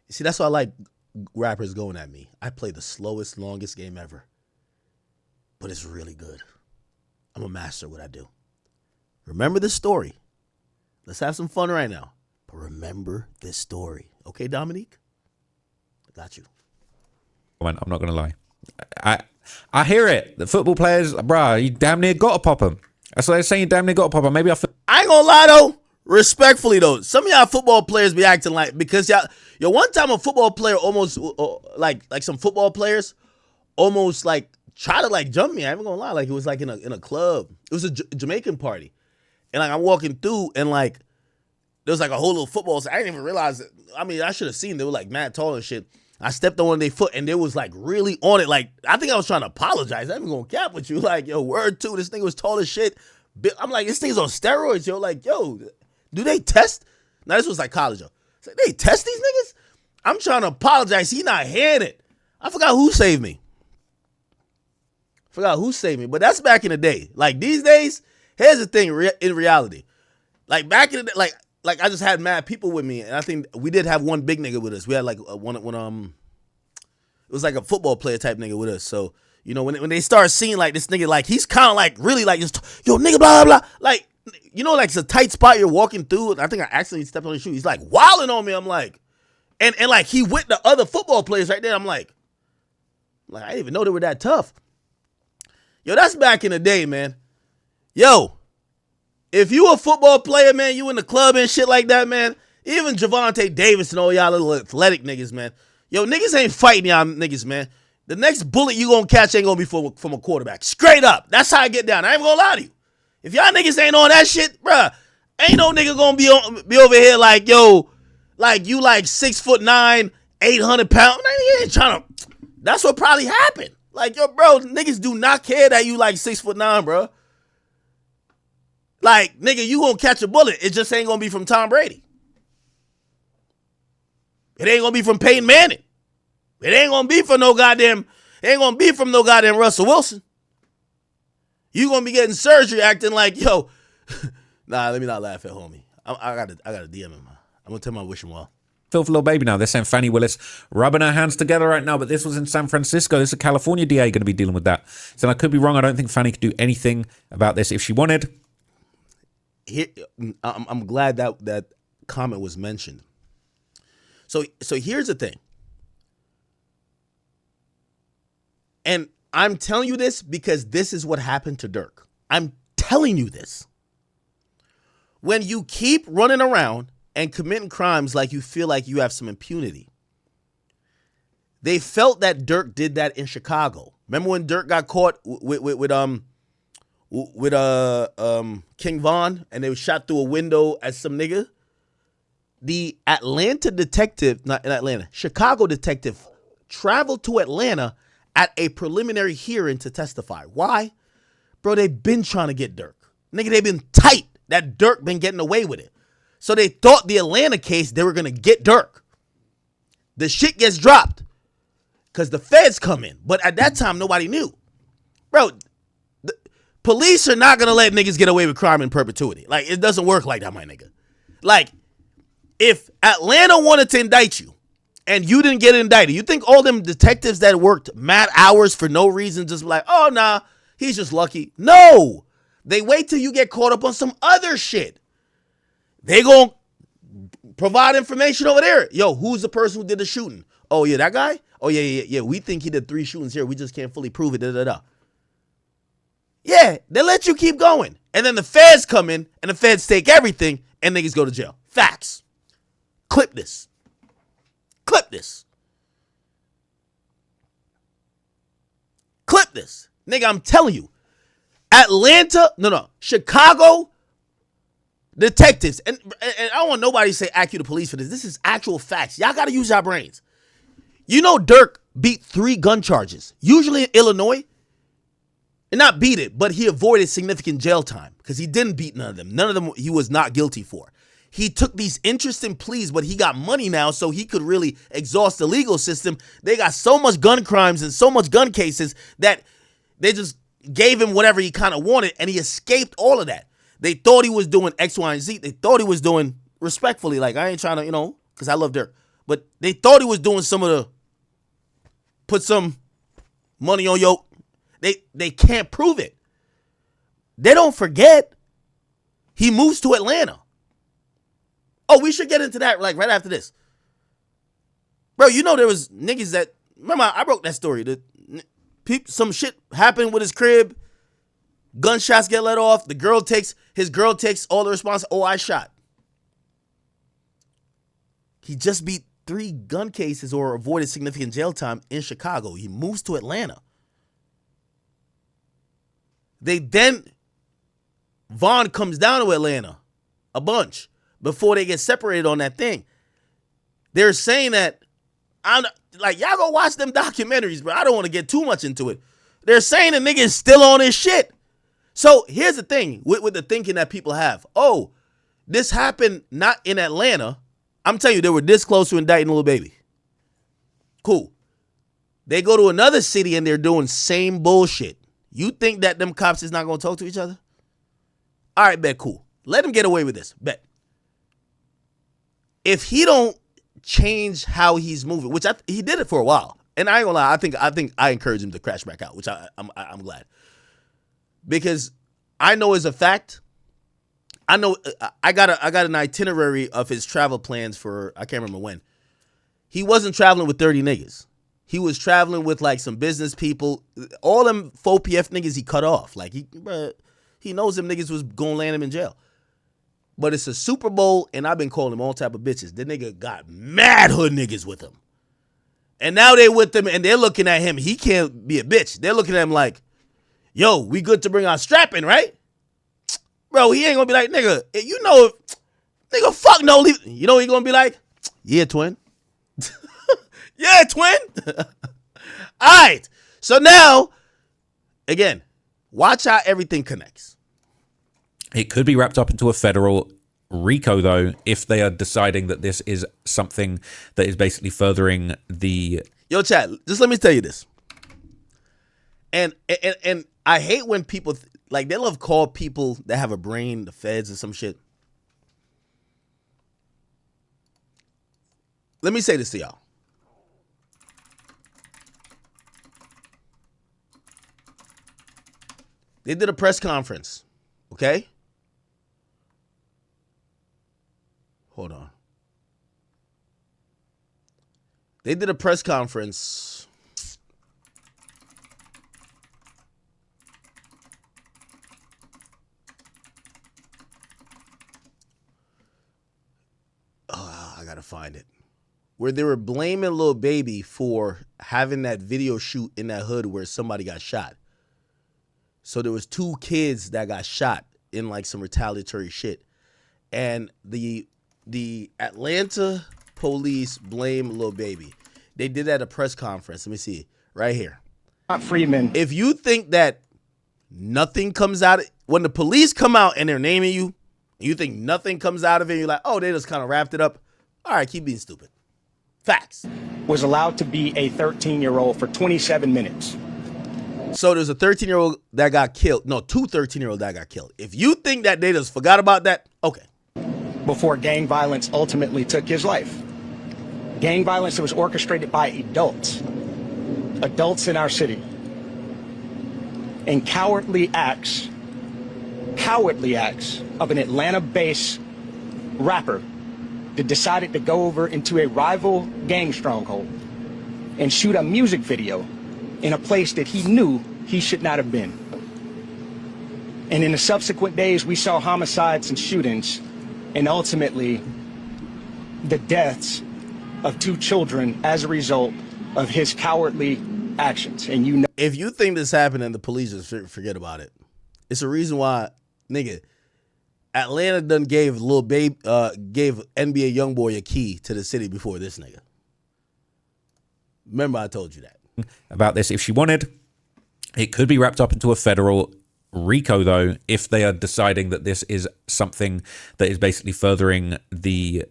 Speaker 1: You see, that's why I like rappers going at me. I play the slowest, longest game ever. But it's really good. I'm a master at what I do. Remember this story. Let's have some fun right now. But remember this story. Okay, Dominique? I got you.
Speaker 8: I'm not going to lie. I hear it. The football players, bruh, you damn near got to pop them. That's what they're saying. You damn near got to pop them. Maybe I
Speaker 1: ain't gonna lie though. Respectfully though, some of y'all football players be acting like, because yo, one time a football player almost like some football players almost like try to like jump me. I ain't gonna lie, like it was like in a club. It was a Jamaican party, and like I'm walking through and like there was like a whole little football. So I didn't even realize it. I mean, I should have seen they were like mad tall and shit. I stepped on their foot and they was like really on it. Like, I think I was trying to apologize. I ain't gonna cap with you. Like, yo, word two, this nigga was tall as shit. I'm like, this thing's on steroids, yo. Like, yo, do they test? Now, this was like college, yo. It's like, they test these niggas? I'm trying to apologize. He not hearing it. I forgot who saved me. But that's back in the day. Like, these days, here's the thing in reality. Like, back in the day, like I just had mad people with me, and I think we did have one big nigga with us. We had like it was like a football player type nigga with us. So, you know, when they start seeing like this nigga, like he's kind of like really like just, yo, nigga, blah, blah, blah. Like, you know, like it's a tight spot you're walking through. I think I accidentally stepped on his shoe. He's like wilding on me. I'm like, and like he with the other football players right there. I'm like I didn't even know they were that tough. Yo, that's back in the day, man. Yo, if you a football player, man, you in the club and shit like that, man, even Javante Davis and all y'all little athletic niggas, man. Yo, niggas ain't fighting y'all niggas, man. The next bullet you gonna catch ain't gonna be from a quarterback. Straight up. That's how I get down. I ain't gonna lie to you. If y'all niggas ain't on that shit, bruh, ain't no nigga gonna be over here like, yo, like you like 6'9", 800 pounds. You ain't trying to. That's what probably happened. Like, yo, bro, niggas do not care that you like 6'9", bro. Like, nigga, you gonna catch a bullet. It just ain't gonna be from Tom Brady. It ain't gonna be from Peyton Manning. It ain't gonna be from no goddamn Russell Wilson. You gonna be getting surgery acting like, yo, nah, let me not laugh at homie. I gotta DM him. I'm gonna tell him I wish him well.
Speaker 8: Phil for Lil Baby now. They're saying Fannie Willis rubbing her hands together right now, but this was in San Francisco. This is a California DA going to be dealing with that. So I could be wrong. I don't think Fannie could do anything about this if she wanted.
Speaker 1: I'm glad that comment was mentioned. So here's the thing. And I'm telling you this because this is what happened to Dirk. I'm telling you this. When you keep running around and committing crimes like you feel like you have some impunity. They felt that Dirk did that in Chicago. Remember when Dirk got caught with King Von and they were shot through a window at some nigga? The Chicago detective traveled to Atlanta at a preliminary hearing to testify. Why? Bro, they been trying to get Dirk. Nigga, they been tight that Dirk been getting away with it. So they thought the Atlanta case, they were going to get Dirk. The shit gets dropped because the feds come in. But at that time, nobody knew. Bro, the police are not going to let niggas get away with crime in perpetuity. Like, it doesn't work like that, my nigga. Like, if Atlanta wanted to indict you and you didn't get indicted, you think all them detectives that worked mad hours for no reason just be like, oh, nah, he's just lucky? No. They wait till you get caught up on some other shit. They gon' provide information over there. Yo, who's the person who did the shooting? Oh, yeah, that guy? Oh, yeah. We think he did 3 shootings here. We just can't fully prove it. Da. Yeah, they let you keep going. And then the feds come in, and the feds take everything, and niggas go to jail. Facts. Clip this. Clip this. Clip this. Nigga, I'm telling you. Chicago detectives, and I don't want nobody to say act you the police for this. This is actual facts. Y'all got to use your brains. You know Dirk beat 3 gun charges, usually in Illinois. And not beat it, but he avoided significant jail time because he didn't beat none of them. None of them he was not guilty for. He took these interesting pleas, but he got money now, so he could really exhaust the legal system. They got so much gun crimes and so much gun cases that they just gave him whatever he kind of wanted, and he escaped all of that. They thought he was doing X, Y, and Z. They thought he was doing, respectfully, like, I ain't trying to, because I love Dirk. But they thought he was doing some of the, put some money on your, they can't prove it. They don't forget. He moves to Atlanta. Oh, we should get into that, like, right after this. Bro, there was niggas that, remember, I broke that story. Some shit happened with his crib. Gunshots get let off. His girl takes all the response. Oh, I shot. He just beat 3 gun cases or avoided significant jail time in Chicago. He moves to Atlanta. Vaughn comes down to Atlanta a bunch before they get separated on that thing. They're saying that, y'all go watch them documentaries, but I don't want to get too much into it. They're saying the nigga is still on his shit. So here's the thing with the thinking that people have. Oh, this happened not in Atlanta. I'm telling you, they were this close to indicting Lil Baby. Cool. They go to another city and they're doing same bullshit. You think that them cops is not going to talk to each other? All right, bet, cool. Let him get away with this. Bet. If he don't change how he's moving, which he did it for a while, and I ain't gonna lie, I think I encourage him to crash back out, which I'm glad, because I know as a fact, I know I got an itinerary of his travel plans for, I can't remember when. He wasn't traveling with 30 niggas. He was traveling with like some business people. All them 4PF niggas he cut off. Like he knows them niggas was gonna land him in jail. But it's a Super Bowl, and I've been calling him all type of bitches. The nigga got mad hood niggas with him. And now they with him, and they're looking at him. He can't be a bitch. They're looking at him like, yo, we good to bring our strap in, right? Bro, he ain't gonna be like, nigga, nigga, fuck no. Leave. You know what he gonna be like? Yeah, twin. Yeah, twin. All right. So now, again, watch how everything connects.
Speaker 8: It could be wrapped up into a federal RICO, though, if they are deciding that this is something that is basically furthering the...
Speaker 1: Yo, chat, just let me tell you this. And I hate when people, they love call people that have a brain, the feds or some shit. Let me say this to y'all. They did a press conference, okay? Hold on. They did a press conference. Oh, I gotta find it. Where they were blaming Lil Baby for having that video shoot in that hood where somebody got shot. So there was 2 kids that got shot in like some retaliatory shit. And the Atlanta police blame Lil Baby. They did at a press conference. Let me see. Right here.
Speaker 10: Freeman.
Speaker 1: If you think that nothing comes out when the police come out and they're naming you, you think nothing comes out of it, you're like, oh, they just kind of wrapped it up. All right, keep being stupid. Facts.
Speaker 10: Was allowed to be a 13-year-old for 27 minutes.
Speaker 1: So there's a 13-year-old that got killed. No, two 13-year-olds that got killed. If you think that they just forgot about that, okay.
Speaker 10: Before gang violence ultimately took his life. Gang violence that was orchestrated by adults in our city. And cowardly acts of an Atlanta-based rapper that decided to go over into a rival gang stronghold and shoot a music video in a place that he knew he should not have been. And in the subsequent days, we saw homicides and shootings, and ultimately the deaths of 2 children as a result of his cowardly actions. And you know,
Speaker 1: if you think this happened and the police just forget about it, it's a reason why, nigga, Atlanta done gave gave NBA YoungBoy a key to the city before this nigga. Remember I told you that.
Speaker 8: About this, if she wanted, it could be wrapped up into a federal RICO, though, if they are deciding that this is something that is basically furthering the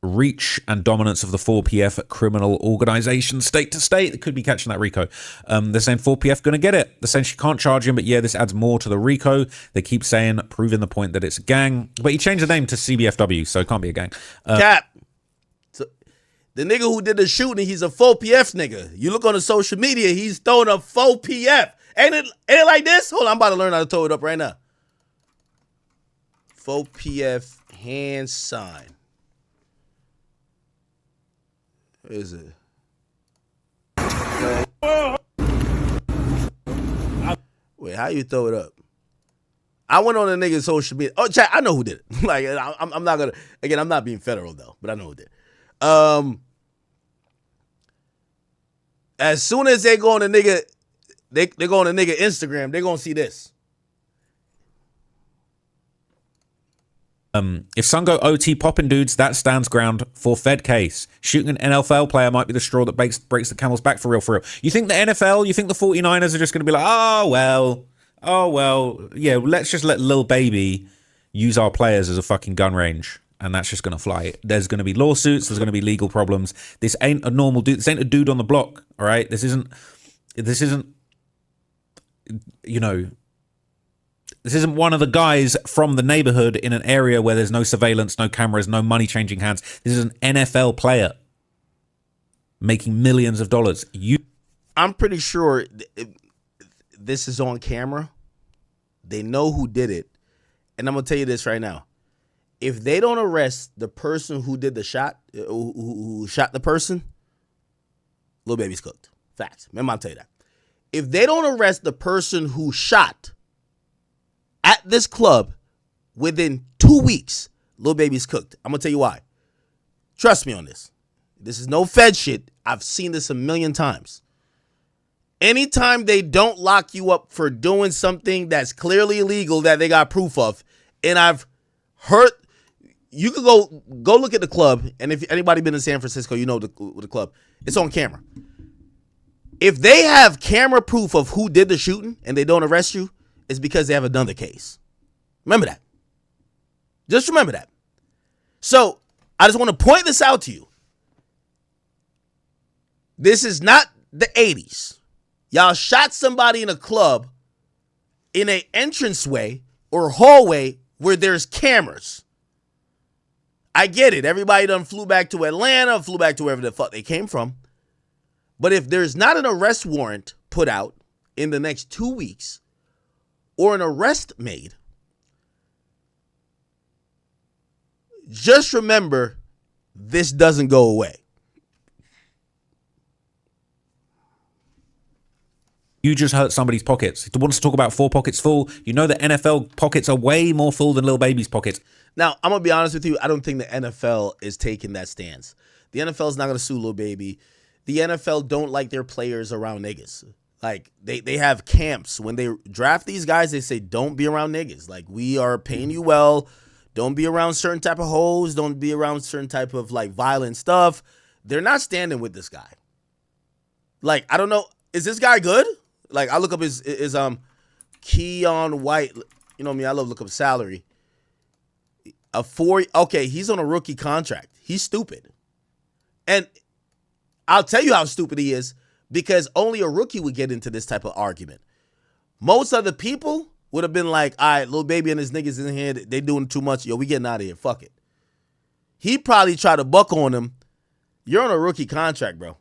Speaker 8: reach and dominance of the 4PF criminal organization state to state. It could be catching that RICO. They're saying 4PF going to get it. They're saying she can't charge him, but yeah, this adds more to the RICO. They keep saying, proving the point that it's a gang. But he changed the name to CBFW, so it can't be a gang.
Speaker 1: Cap. So, the nigga who did the shooting, he's a 4PF nigga. You look on the social media, he's throwing a 4PF. Ain't it like this? Hold on, I'm about to learn how to throw it up right now. 4PF hand sign. Where is it? Wait, how you throw it up? I went on a nigga's social media. Oh, chat, I know who did it. Like, I'm not gonna. Again, I'm not being federal though, but I know who did it. As soon as they go on a nigga, they go on a nigga Instagram, they gonna see this.
Speaker 8: If some go OT popping dudes, that stands ground for Fed case. Shooting an NFL player might be the straw that breaks the camel's back for real. You think the NFL, you think the 49ers are just going to be like, oh, well, yeah, let's just let Lil Baby use our players as a fucking gun range. And that's just going to fly. There's going to be lawsuits. There's going to be legal problems. This ain't a normal dude. This ain't a dude on the block, all right? This isn't, you know, this isn't one of the guys from the neighborhood in an area where there's no surveillance, no cameras, no money changing hands. This is an NFL player making millions of dollars.
Speaker 1: I'm pretty sure this is on camera. They know who did it. And I'm going to tell you this right now. If they don't arrest the person who did the shot, who shot the person, Lil Baby's cooked. Facts. Remember, I'll tell you that. If they don't arrest the person who shot at this club within 2 weeks, Lil Baby's cooked. I'm going to tell you why. Trust me on this. This is no Fed shit. I've seen this a million times. Anytime they don't lock you up for doing something that's clearly illegal that they got proof of, and I've heard, you could go look at the club, and if anybody been in San Francisco, you know the club. It's on camera. If they have camera proof of who did the shooting and they don't arrest you, it's because they have another case. Remember that. Just remember that. So I just want to point this out to you. This is not the 80s. Y'all shot somebody in a club in an entranceway or hallway where there's cameras. I get it. Everybody done flew back to Atlanta, flew back to wherever the fuck they came from. But if there's not an arrest warrant put out in the next 2 weeks or an arrest made, just remember this doesn't go away.
Speaker 8: You just hurt somebody's pockets. He wants to talk about 4 pockets full. You know the NFL pockets are way more full than Lil Baby's pockets.
Speaker 1: Now, I'm going to be honest with you. I don't think the NFL is taking that stance. The NFL is not going to sue Lil Baby. The NFL don't like their players around niggas. Like, they have camps. When they draft these guys, they say, don't be around niggas. Like, we are paying you well. Don't be around certain type of hoes. Don't be around certain type of, like, violent stuff. They're not standing with this guy. Like, I don't know. Is this guy good? like I look up his Keion White. You know me, I love look up salary. Okay, he's on a rookie contract. He's stupid. And I'll tell you how stupid he is, because only a rookie would get into this type of argument. Most other people would have been like, all right, little baby and his niggas in here, they doing too much. Yo, we getting out of here. Fuck it. He probably tried to buck on him. You're on a rookie contract, bro.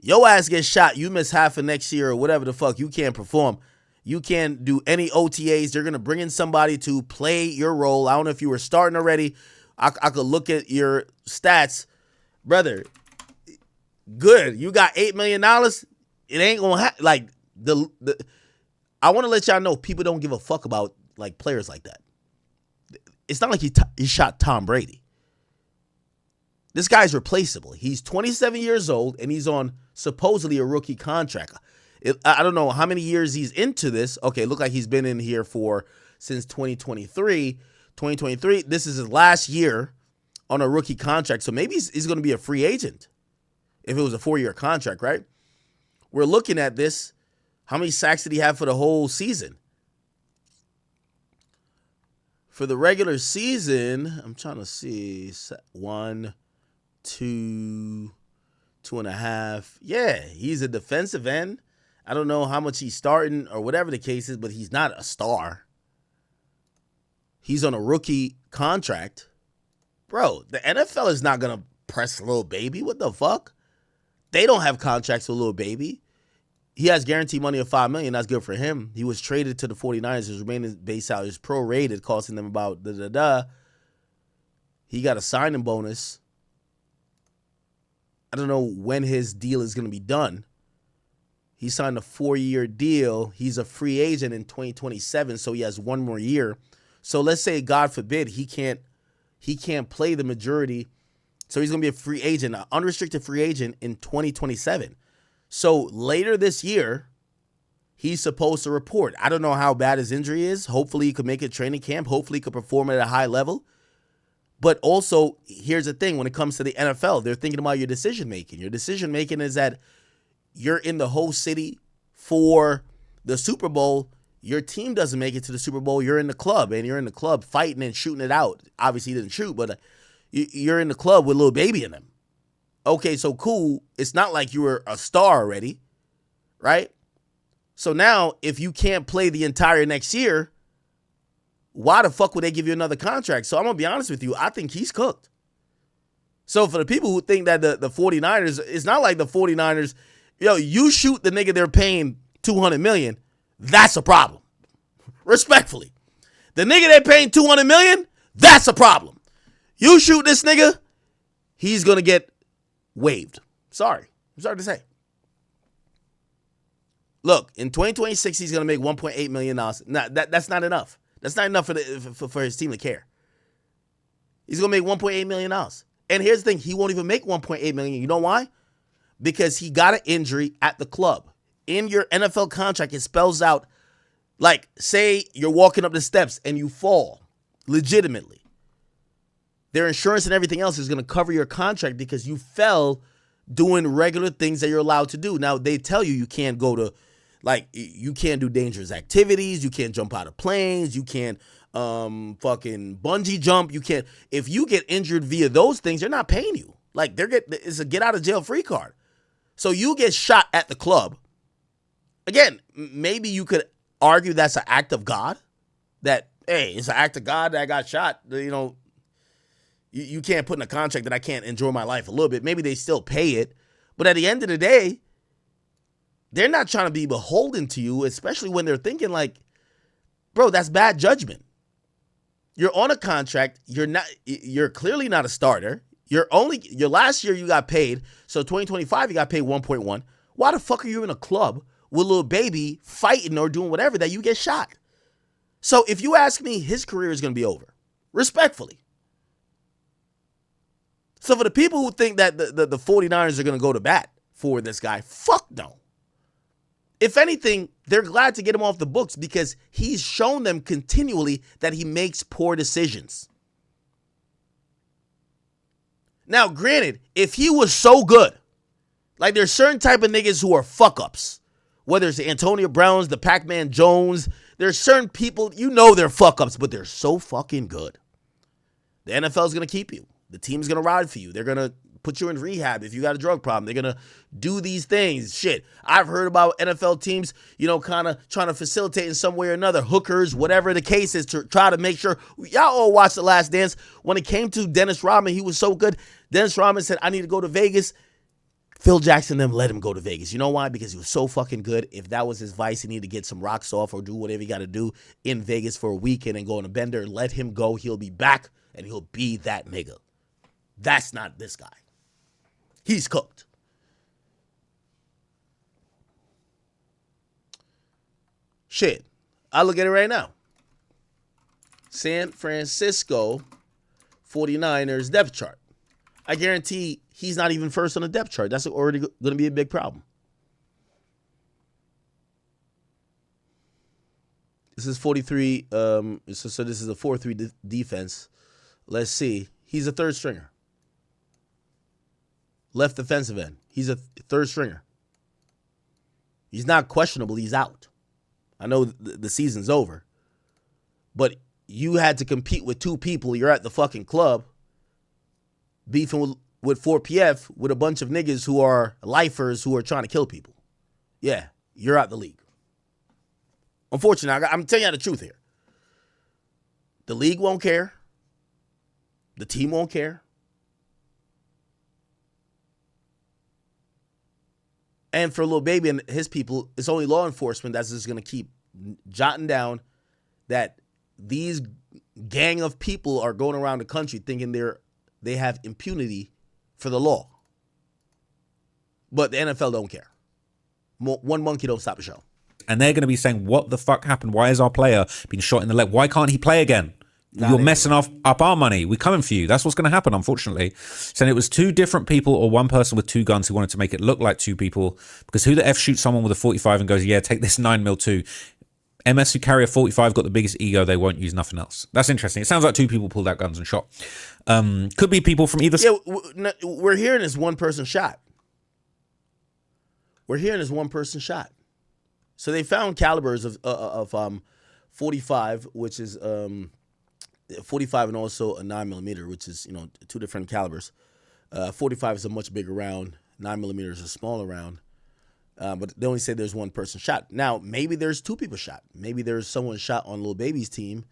Speaker 1: Your ass gets shot. You miss half of next year or whatever the fuck. You can't perform. You can't do any OTAs. They're going to bring in somebody to play your role. I don't know if you were starting already. I could look at your stats. Brother, good. You got $8 million. It ain't going to happen. Like, I want to let y'all know people don't give a fuck about like players like that. It's not like he shot Tom Brady. This guy's replaceable. He's 27 years old, and he's on supposedly a rookie contract. I don't know how many years he's into this. Okay, look like he's been in here since 2023. 2023, this is his last year on a rookie contract, so maybe he's going to be a free agent if it was a 4-year contract, right? We're looking at this. How many sacks did he have for the whole season? For the regular season, I'm trying to see. 1, 2, 2.5. Yeah, he's a defensive end. I don't know how much he's starting or whatever the case is, but he's not a star. He's on a rookie contract. Bro, the NFL is not going to press Lil Baby. What the fuck? They don't have contracts with Lil Baby. He has guaranteed money of $5 million. That's good for him. He was traded to the 49ers. His remaining base salary is prorated, costing them about He got a signing bonus. I don't know when his deal is going to be done. He signed a 4-year deal. He's a free agent in 2027, so he has 1 more year. So let's say, God forbid, he can't play the majority. So he's going to be a free agent, an unrestricted free agent in 2027. So later this year, he's supposed to report. I don't know how bad his injury is. Hopefully he could make it training camp. Hopefully he could perform at a high level. But also, here's the thing. When it comes to the NFL, they're thinking about your decision-making. Your decision-making is that you're in the whole city for the Super Bowl. Your team doesn't make it to the Super Bowl. You're in the club, and you're in the club fighting and shooting it out. Obviously, he didn't shoot, but you're in the club with Lil Baby in them. Okay, so cool. It's not like you were a star already, right? So now, if you can't play the entire next year, why the fuck would they give you another contract? So I'm going to be honest with you. I think he's cooked. So for the people who think that the 49ers, it's not like the 49ers, you shoot the nigga they're paying $200 million, that's a problem. Respectfully. The nigga they're paying $200 million, that's a problem. You shoot this nigga, he's going to get waived. Sorry. I'm sorry to say. Look, in 2026, he's going to make $1.8 million. Now, that's not enough. That's not enough for his team to care. He's going to make $1.8 million. And here's the thing. He won't even make $1.8 million. You know why? Because he got an injury at the club. In your NFL contract, it spells out, like, say you're walking up the steps and you fall legitimately. Their insurance and everything else is going to cover your contract because you fell doing regular things that you're allowed to do. Now, they tell you can't go to, like, you can't do dangerous activities. You can't jump out of planes. You can't fucking bungee jump. You can't. If you get injured via those things, they're not paying you. Like, it's a get out of jail free card. So you get shot at the club. Again, maybe you could argue that's an act of God. That, hey, it's an act of God that I got shot. You can't put in a contract that I can't enjoy my life a little bit. Maybe they still pay it. But at the end of the day, they're not trying to be beholden to you, especially when they're thinking like, bro, that's bad judgment. You're on a contract. You're clearly not a starter. Your last year you got paid. So 2025 you got paid 1.1. Why the fuck are you in a club with Lil Baby fighting or doing whatever that you get shot? So if you ask me, his career is going to be over. Respectfully. So for the people who think that the 49ers are going to go to bat for this guy, fuck no. If anything, they're glad to get him off the books because he's shown them continually that he makes poor decisions. Now, granted, if he was so good, like there's certain type of niggas who are fuck-ups, Whether it's the Antonio Browns, the Pac-Man Jones, there's certain people, you know they're fuck-ups, but they're so fucking good. The NFL is going to keep you. The team's going to ride for you. They're going to put you in rehab if you got a drug problem. They're going to do these things. Shit, I've heard about NFL teams, kind of trying to facilitate in some way or another, hookers, whatever the case is, to try to make sure. Y'all all watched The Last Dance. When it came to Dennis Rodman, he was so good. Dennis Rodman said, I need to go to Vegas. Phil Jackson them let him go to Vegas. You know why? Because he was so fucking good. If that was his vice, he needed to get some rocks off or do whatever he got to do in Vegas for a weekend and go on a bender and let him go. He'll be back and he'll be that nigga. That's not this guy. He's cooked. Shit. I look at it right now. San Francisco 49ers depth chart. I guarantee he's not even first on the depth chart. That's already going to be a big problem. This is 43. So this is a 4-3 defense. Let's see. He's a third stringer. Left defensive end. He's a third stringer. He's not questionable. He's out. I know the season's over. But you had to compete with two people. You're at the fucking club beefing with 4PF with a bunch of niggas who are lifers who are trying to kill people. Yeah, you're out the league. Unfortunately, I'm telling you the truth here. The league won't care. The team won't care. And for Lil Baby and his people, it's only law enforcement that's just going to keep jotting down that these gang of people are going around the country thinking they have impunity for the law. But the NFL don't care. One monkey don't stop a show.
Speaker 8: And they're going to be saying, what the fuck happened? Why is our player being shot in the leg? Why can't he play again? You're messing up our money. We're coming for you. That's what's going to happen, unfortunately. So it was two different people or one person with two guns who wanted to make it look like two people. Because who the F shoots someone with a 45 and goes, yeah, take this 9mm too. MS who carry a 45 got the biggest ego. They won't use nothing else. That's interesting. It sounds like two people pulled out guns and shot. Could be people from either side.
Speaker 1: Yeah, we're hearing this one person shot. We're hearing this one person shot. So they found calibers of 45, which is 45 and also a 9mm, which is, two different calibers. 45 is a much bigger round. 9mm is a smaller round. But they only say there's one person shot. Now, maybe there's two people shot. Maybe there's someone shot on Lil Baby's team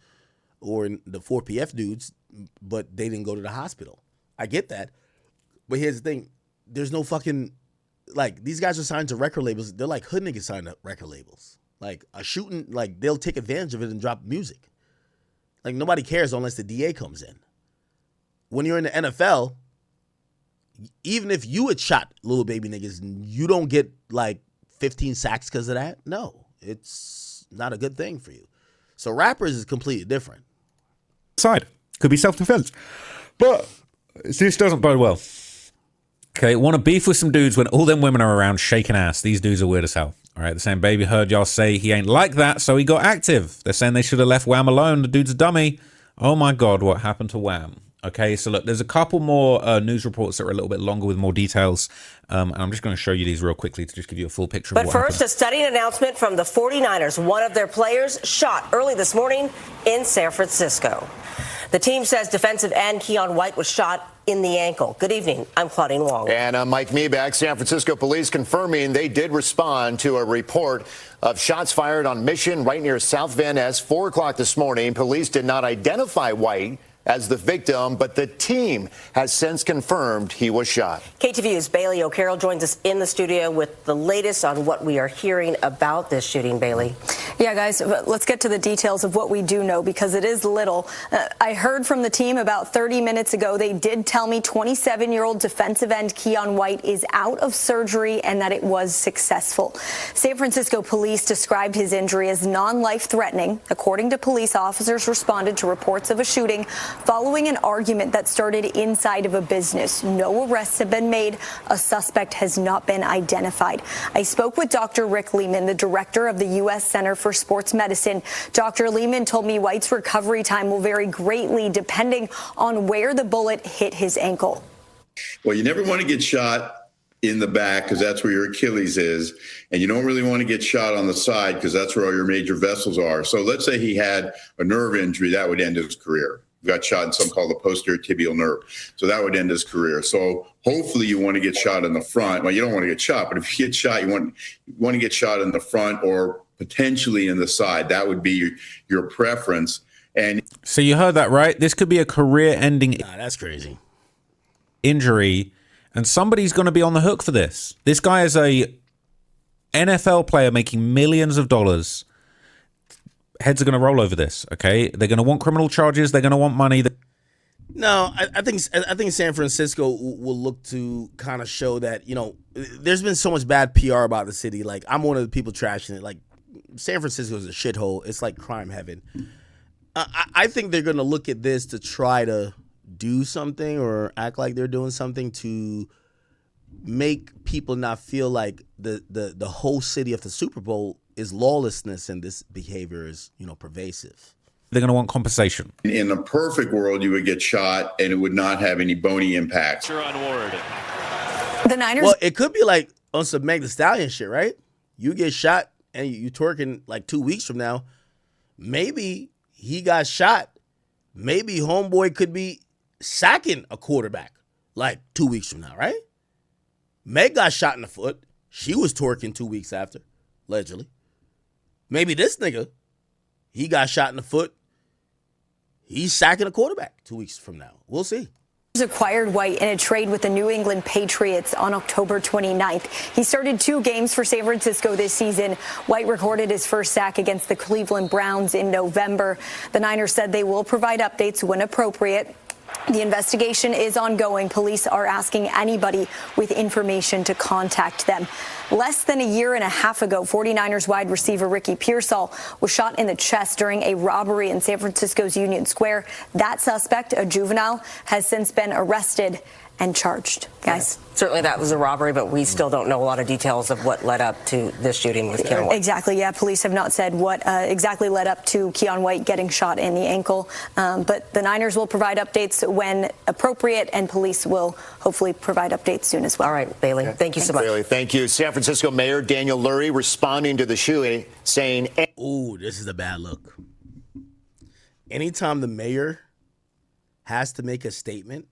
Speaker 1: or the 4PF dudes, but they didn't go to the hospital. I get that. But here's the thing. There's no fucking, these guys are signed to record labels. They're like hood niggas signed to record labels. Like, a shooting, they'll take advantage of it and drop music. Nobody cares unless the DA comes in. When you're in the NFL, even if you had shot Lil Baby niggas, you don't get 15 sacks because of that. No, it's not a good thing for you. So rappers is completely different.
Speaker 8: Side could be self-defense, but this doesn't bode well. Okay, want to beef with some dudes when all them women are around shaking ass. These dudes are weird as hell. All right, they're saying Baby heard y'all say he ain't like that, so he got active. They're saying they should have left Wham alone. The dude's a dummy. Oh my God, what happened to Wham? Okay, so look, there's a couple more news reports that are a little bit longer with more details. And I'm just going to show you these real quickly to just give you a full picture of what happened.
Speaker 4: But first, a stunning announcement from the 49ers. One of their players shot early this morning in San Francisco. The team says defensive end Keion White was shot in the ankle. Good evening. I'm Claudine Wong.
Speaker 11: And I'm Mike Meeback. San Francisco police confirming they did respond to a report of shots fired on Mission right near South Van Ness. 4 o'clock this morning. Police did not identify White as the victim, but the team has since confirmed he was shot.
Speaker 4: KTVU's Bailey O'Carroll joins us in the studio with the latest on what we are hearing about this shooting. Bailey.
Speaker 12: Yeah, guys, let's get to the details of what we do know, because it is little. I heard from the team about 30 minutes ago. They did tell me 27-year-old defensive end Keion White is out of surgery and that it was successful. San Francisco police described his injury as non-life-threatening. According to police, officers responded to reports of a shooting following an argument that started inside of a business. No arrests have been made. A suspect has not been identified. I spoke with Dr. Rick Lehman, the director of the U.S. Center for Sports Medicine. Dr. Lehman told me White's recovery time will vary greatly depending on where the bullet hit his ankle.
Speaker 13: Well, you never want to get shot in the back because that's where your Achilles is. And you don't really want to get shot on the side because that's where all your major vessels are. So let's say he had a nerve injury, that would end his career. He got shot in something called the posterior tibial nerve. So that would end his career. So hopefully you want to get shot in the front. Well, you don't want to get shot, but if you get shot, you want to get shot in the front or potentially in the side. That would be your preference. And
Speaker 8: so you heard that, right? This could be a career-ending
Speaker 1: that's crazy
Speaker 8: injury, and somebody's going to be on the hook for this. This guy is a NFL player making millions of dollars. Heads are going to roll over this, okay? They're going to want criminal charges. They're going to want money.
Speaker 1: No, I think San Francisco will look to kind of show that, you know, there's been so much bad PR about the city. Like, I'm one of the people trashing it. Like, San Francisco is a shithole. It's like crime heaven. I think they're going to look at this to try to do something or act like they're doing something to make people not feel like the whole city of the Super Bowl is lawlessness and this behavior is, you know, pervasive.
Speaker 8: They're going to want compensation.
Speaker 13: In a perfect world, you would get shot and it would not have any bony impacts.
Speaker 14: On Ward.
Speaker 12: The Niners.
Speaker 1: Well, it could be like on some Meg Thee Stallion shit, right? You get shot and you twerking like 2 weeks from now. Maybe he got shot. Maybe homeboy could be sacking a quarterback like 2 weeks from now, right? Meg got shot in the foot. She was twerking 2 weeks after, allegedly. Maybe this nigga, he got shot in the foot. He's sacking a quarterback 2 weeks from now. We'll see.
Speaker 12: Acquired White in a trade with the New England Patriots on October 29th. He started 2 games for San Francisco this season. White recorded his first sack against the Cleveland Browns in November. The Niners said they will provide updates when appropriate. The investigation is ongoing. Police are asking anybody with information to contact them. Less than a year and a half ago, 49ers wide receiver Ricky Pearsall was shot in the chest during a robbery in San Francisco's Union Square. That suspect, a juvenile, has since been arrested and charged. Guys.
Speaker 4: Certainly that was a robbery, but we still don't know a lot of details of what led up to this shooting with Keion White.
Speaker 12: Exactly, yeah. Police have not said what exactly led up to Keion White getting shot in the ankle. But the Niners will provide updates when appropriate, and police will hopefully provide updates soon as well.
Speaker 4: All right, Bailey. Thank you so much.
Speaker 11: Bailey, thank you. San Francisco Mayor Daniel Lurie responding to the shooting, saying,
Speaker 1: ooh, this is a bad look. Anytime the mayor has to make a statement,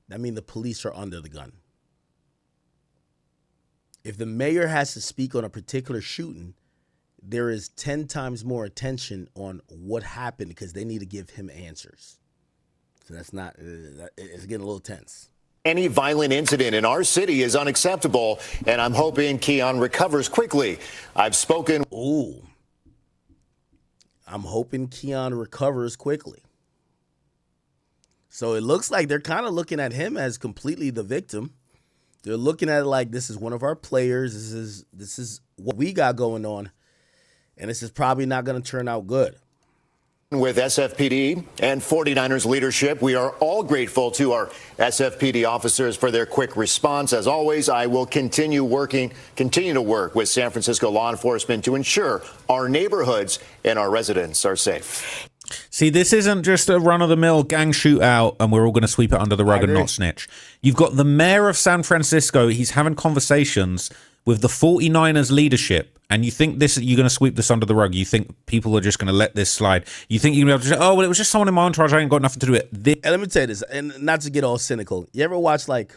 Speaker 1: that means the police are under the gun. If the mayor has to speak on a particular shooting, there is 10 times more attention on what happened because they need to give him answers. So that's not, it's getting a little tense.
Speaker 11: any violent incident in our city is unacceptable, and I'm hoping Keion recovers quickly. I've spoken.
Speaker 1: Ooh. I'm hoping Keion recovers quickly. So it looks like they're kind of looking at him as completely the victim. They're looking at it like this is one of our players. This is what we got going on. And this is probably not going to turn out good.
Speaker 11: With SFPD and 49ers leadership, we are all grateful to our SFPD officers for their quick response. As always, I will continue to work with San Francisco law enforcement to ensure our neighborhoods and our residents are safe.
Speaker 8: See, this isn't just a run-of-the-mill gang shootout and we're all going to sweep it under the rug and not snitch. You've got the mayor of San Francisco. He's having conversations with the 49ers leadership. And you think you're going to sweep this under the rug. You think people are just going to let this slide. You think you're going to be able to say, oh, well, it was just someone in my entourage. I ain't got nothing to do with it.
Speaker 1: And let me tell you this, and not to get all cynical. You ever watch like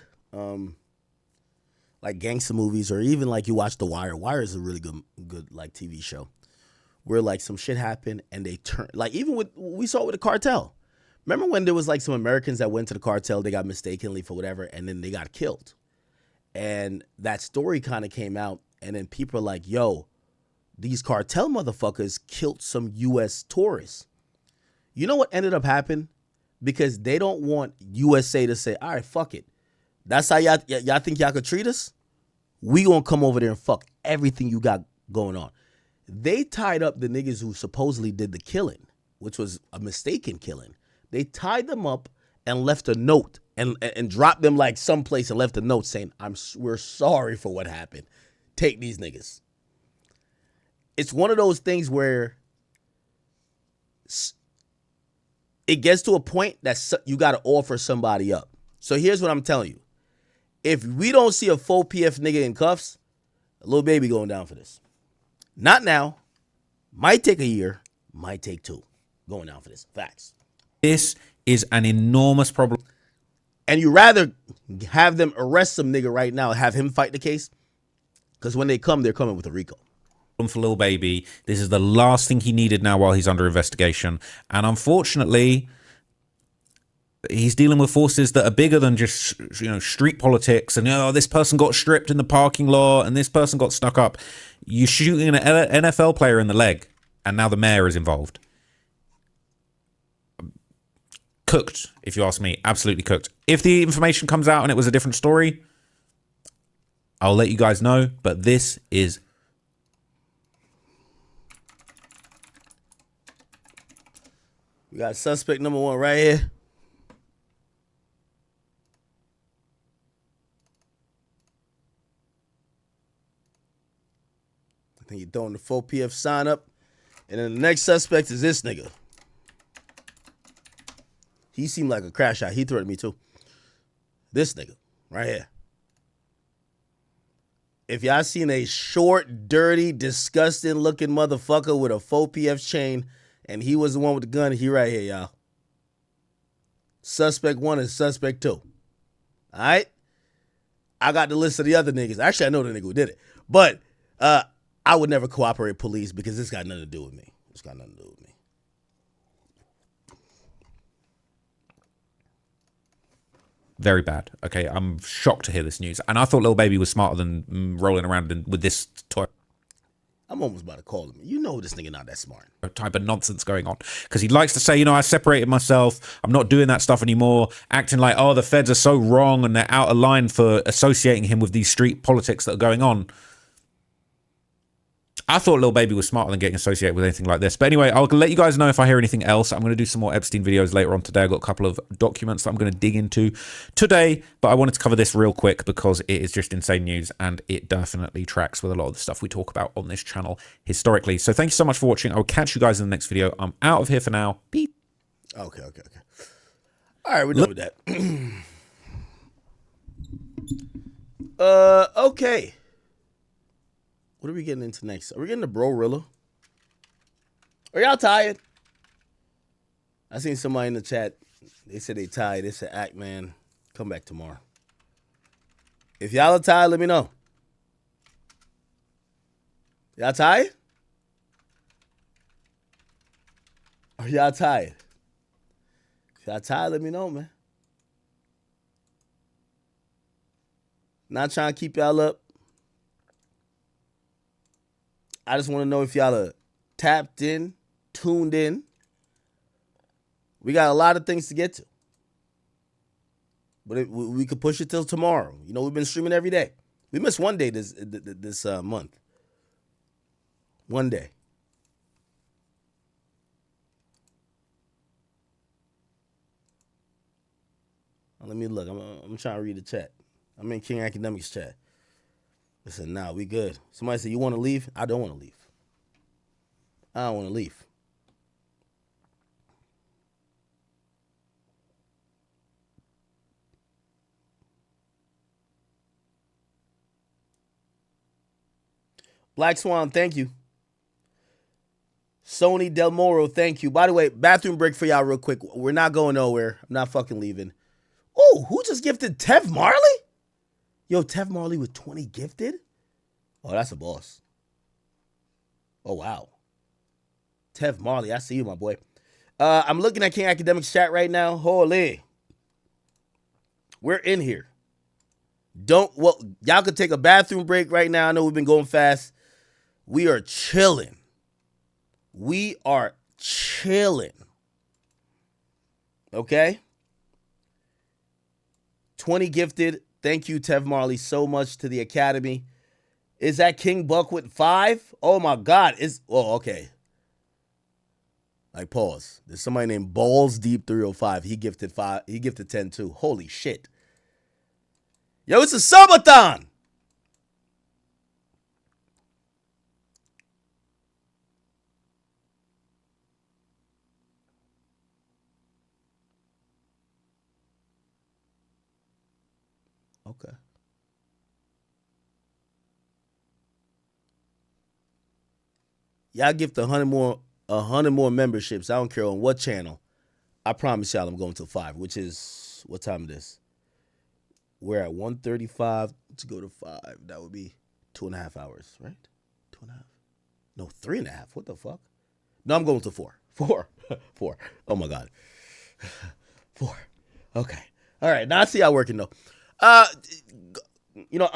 Speaker 1: gangster movies, or even like you watch The Wire? Wire is a really good like TV show where like some shit happened and they turn, like even we saw it with the cartel. Remember when there was like some Americans that went to the cartel, they got mistakenly for whatever, and then they got killed. And that story kind of came out, and then people are like, yo, these cartel motherfuckers killed some U.S. tourists. You know what ended up happening? Because they don't want USA to say, all right, fuck it. That's how y'all think y'all could treat us? We gonna come over there and fuck everything you got going on. They tied up the niggas who supposedly did the killing, which was a mistaken killing. They tied them up and left a note and dropped them like someplace and left a note saying, we're sorry for what happened. Take these niggas. It's one of those things where it gets to a point that you got to offer somebody up. So here's what I'm telling you. If we don't see a full PF nigga in cuffs, Lil Baby going down for this. Not now. Might take a year. Might take 2. Going down for this. Facts.
Speaker 8: This is an enormous problem.
Speaker 1: And you rather have them arrest some nigga right now and have him fight the case? Because when they come, they're coming with a RICO.
Speaker 8: For Lil Baby, this is the last thing he needed now while he's under investigation. And unfortunately, he's dealing with forces that are bigger than just, street politics and, this person got stripped in the parking lot and this person got stuck up. You're shooting an NFL player in the leg and now the mayor is involved. Cooked, if you ask me. Absolutely cooked. If the information comes out and it was a different story, I'll let you guys know. But this is...
Speaker 1: We got suspect number 1 right here. I think you're throwing the 4 PF sign up. And then the next suspect is this nigga. He seemed like a crash out. He threatened me too. This nigga right here. If y'all seen a short, dirty, disgusting looking motherfucker with a 4 PF chain and he was the one with the gun, he right here, y'all. Suspect 1 and suspect 2. All right? I got the list of the other niggas. Actually, I know the nigga who did it. But I would never cooperate with police because this got nothing to do with me. It's got nothing to do with me.
Speaker 8: Very bad. Okay, I'm shocked to hear this news. And I thought Lil Baby was smarter than rolling around with this toy.
Speaker 1: I'm almost about to call him. You know this nigga not that smart.
Speaker 8: Type of nonsense going on. Because he likes to say, I separated myself. I'm not doing that stuff anymore. Acting like, the feds are so wrong and they're out of line for associating him with these street politics that are going on. I thought Lil Baby was smarter than getting associated with anything like this. But anyway, I'll let you guys know if I hear anything else. I'm going to do some more Epstein videos later on today. I've got a couple of documents that I'm going to dig into today. But I wanted to cover this real quick because it is just insane news. And it definitely tracks with a lot of the stuff we talk about on this channel historically. So thank you so much for watching. I'll catch you guys in the next video. I'm out of here for now. Beep.
Speaker 1: Okay. All right, we're done with that. Okay. What are we getting into next? Are we getting to Bro-Rilla? Are y'all tired? I seen somebody in the chat. They said they tired. They said, "Act man, come back tomorrow." If y'all are tired, let me know. Y'all tired? Are y'all tired? If y'all tired, let me know, man. Not trying to keep y'all up. I just want to know if y'all are tapped in, tuned in. We got a lot of things to get to. But we could push it till tomorrow. We've been streaming every day. We missed one day this month. One day. Let me look. I'm trying to read the chat. I'm in King Akademiks chat. Listen, nah, we good. Somebody said, you want to leave? I don't want to leave. I don't want to leave. Black Swan, thank you. Sony Del Moro, thank you. By the way, bathroom break for y'all real quick. We're not going nowhere. I'm not fucking leaving. Oh, who just gifted Tev Marley? Yo, Tev Marley with 20 gifted? Oh, that's a boss. Oh, wow. Tev Marley, I see you, my boy. I'm looking at King Akademiks chat right now. Holy. We're in here. Y'all could take a bathroom break right now. I know we've been going fast. We are chilling. We are chilling. Okay? 20 gifted. Thank you, Tev Marley, so much to the Academy. Is that King Buck with 5? Oh, my God. Okay. Like, pause. There's somebody named Balls Deep 305. He gifted 5. He gifted 10, too. Holy shit. Yo, it's a subathon. Okay. y'all gift 100 more memberships. I don't care on what channel. I promise y'all I'm going to 5, which is what time it is. We're at 1:35 to go to 5. That would be 2.5 hours, right? 2.5. No, 3.5. What the fuck? No, I'm going to 4. 4. 4. Oh my God. 4. Okay. All right. Now I see y'all working though. I'm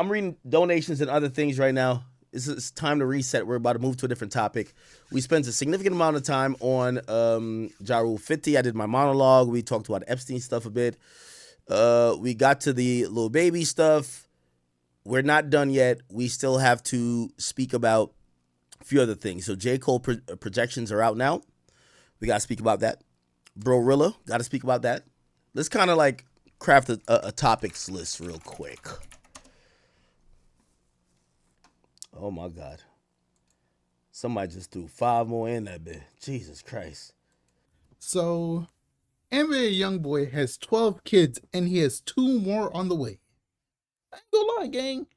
Speaker 1: reading donations and other things right now. It's time to reset. We're about to move to a different topic. We spent a significant amount of time on Ja Rule 50. I did my monologue. We talked about Epstein stuff a bit. We got to the Lil Baby stuff. We're not done yet. We still have to speak about a few other things. So J. Cole projections are out now. We got to speak about that. Brorilla, got to speak about that. Let's kind of like craft a topics list real quick. Oh my God. Somebody just threw 5 more in that bit. Jesus Christ.
Speaker 14: So, NBA YoungBoy has 12 kids and he has 2 more on the way. I ain't gonna lie, gang.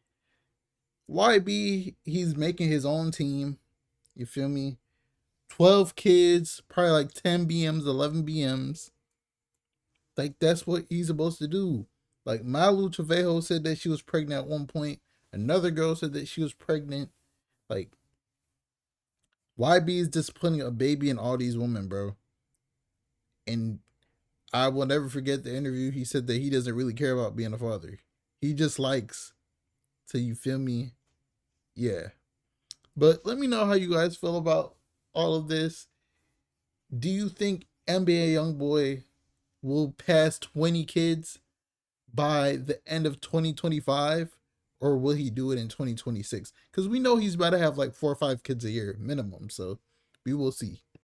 Speaker 14: YB, he's making his own team. You feel me? 12 kids, probably like 10 BMs, 11 BMs. Like, that's what he's supposed to do. Like, Malu Trevejo said that she was pregnant at one point. Another girl said that she was pregnant. Like, YB is just putting a baby in all these women, bro. And I will never forget the interview. He said that he doesn't really care about being a father. He just likes to, you feel me? Yeah. But let me know how you guys feel about all of this. Do you think NBA YoungBoy will pass 20 kids by the end of 2025? Or will he do it in 2026? Because we know he's about to have like 4 or 5 kids a year minimum. So we will see.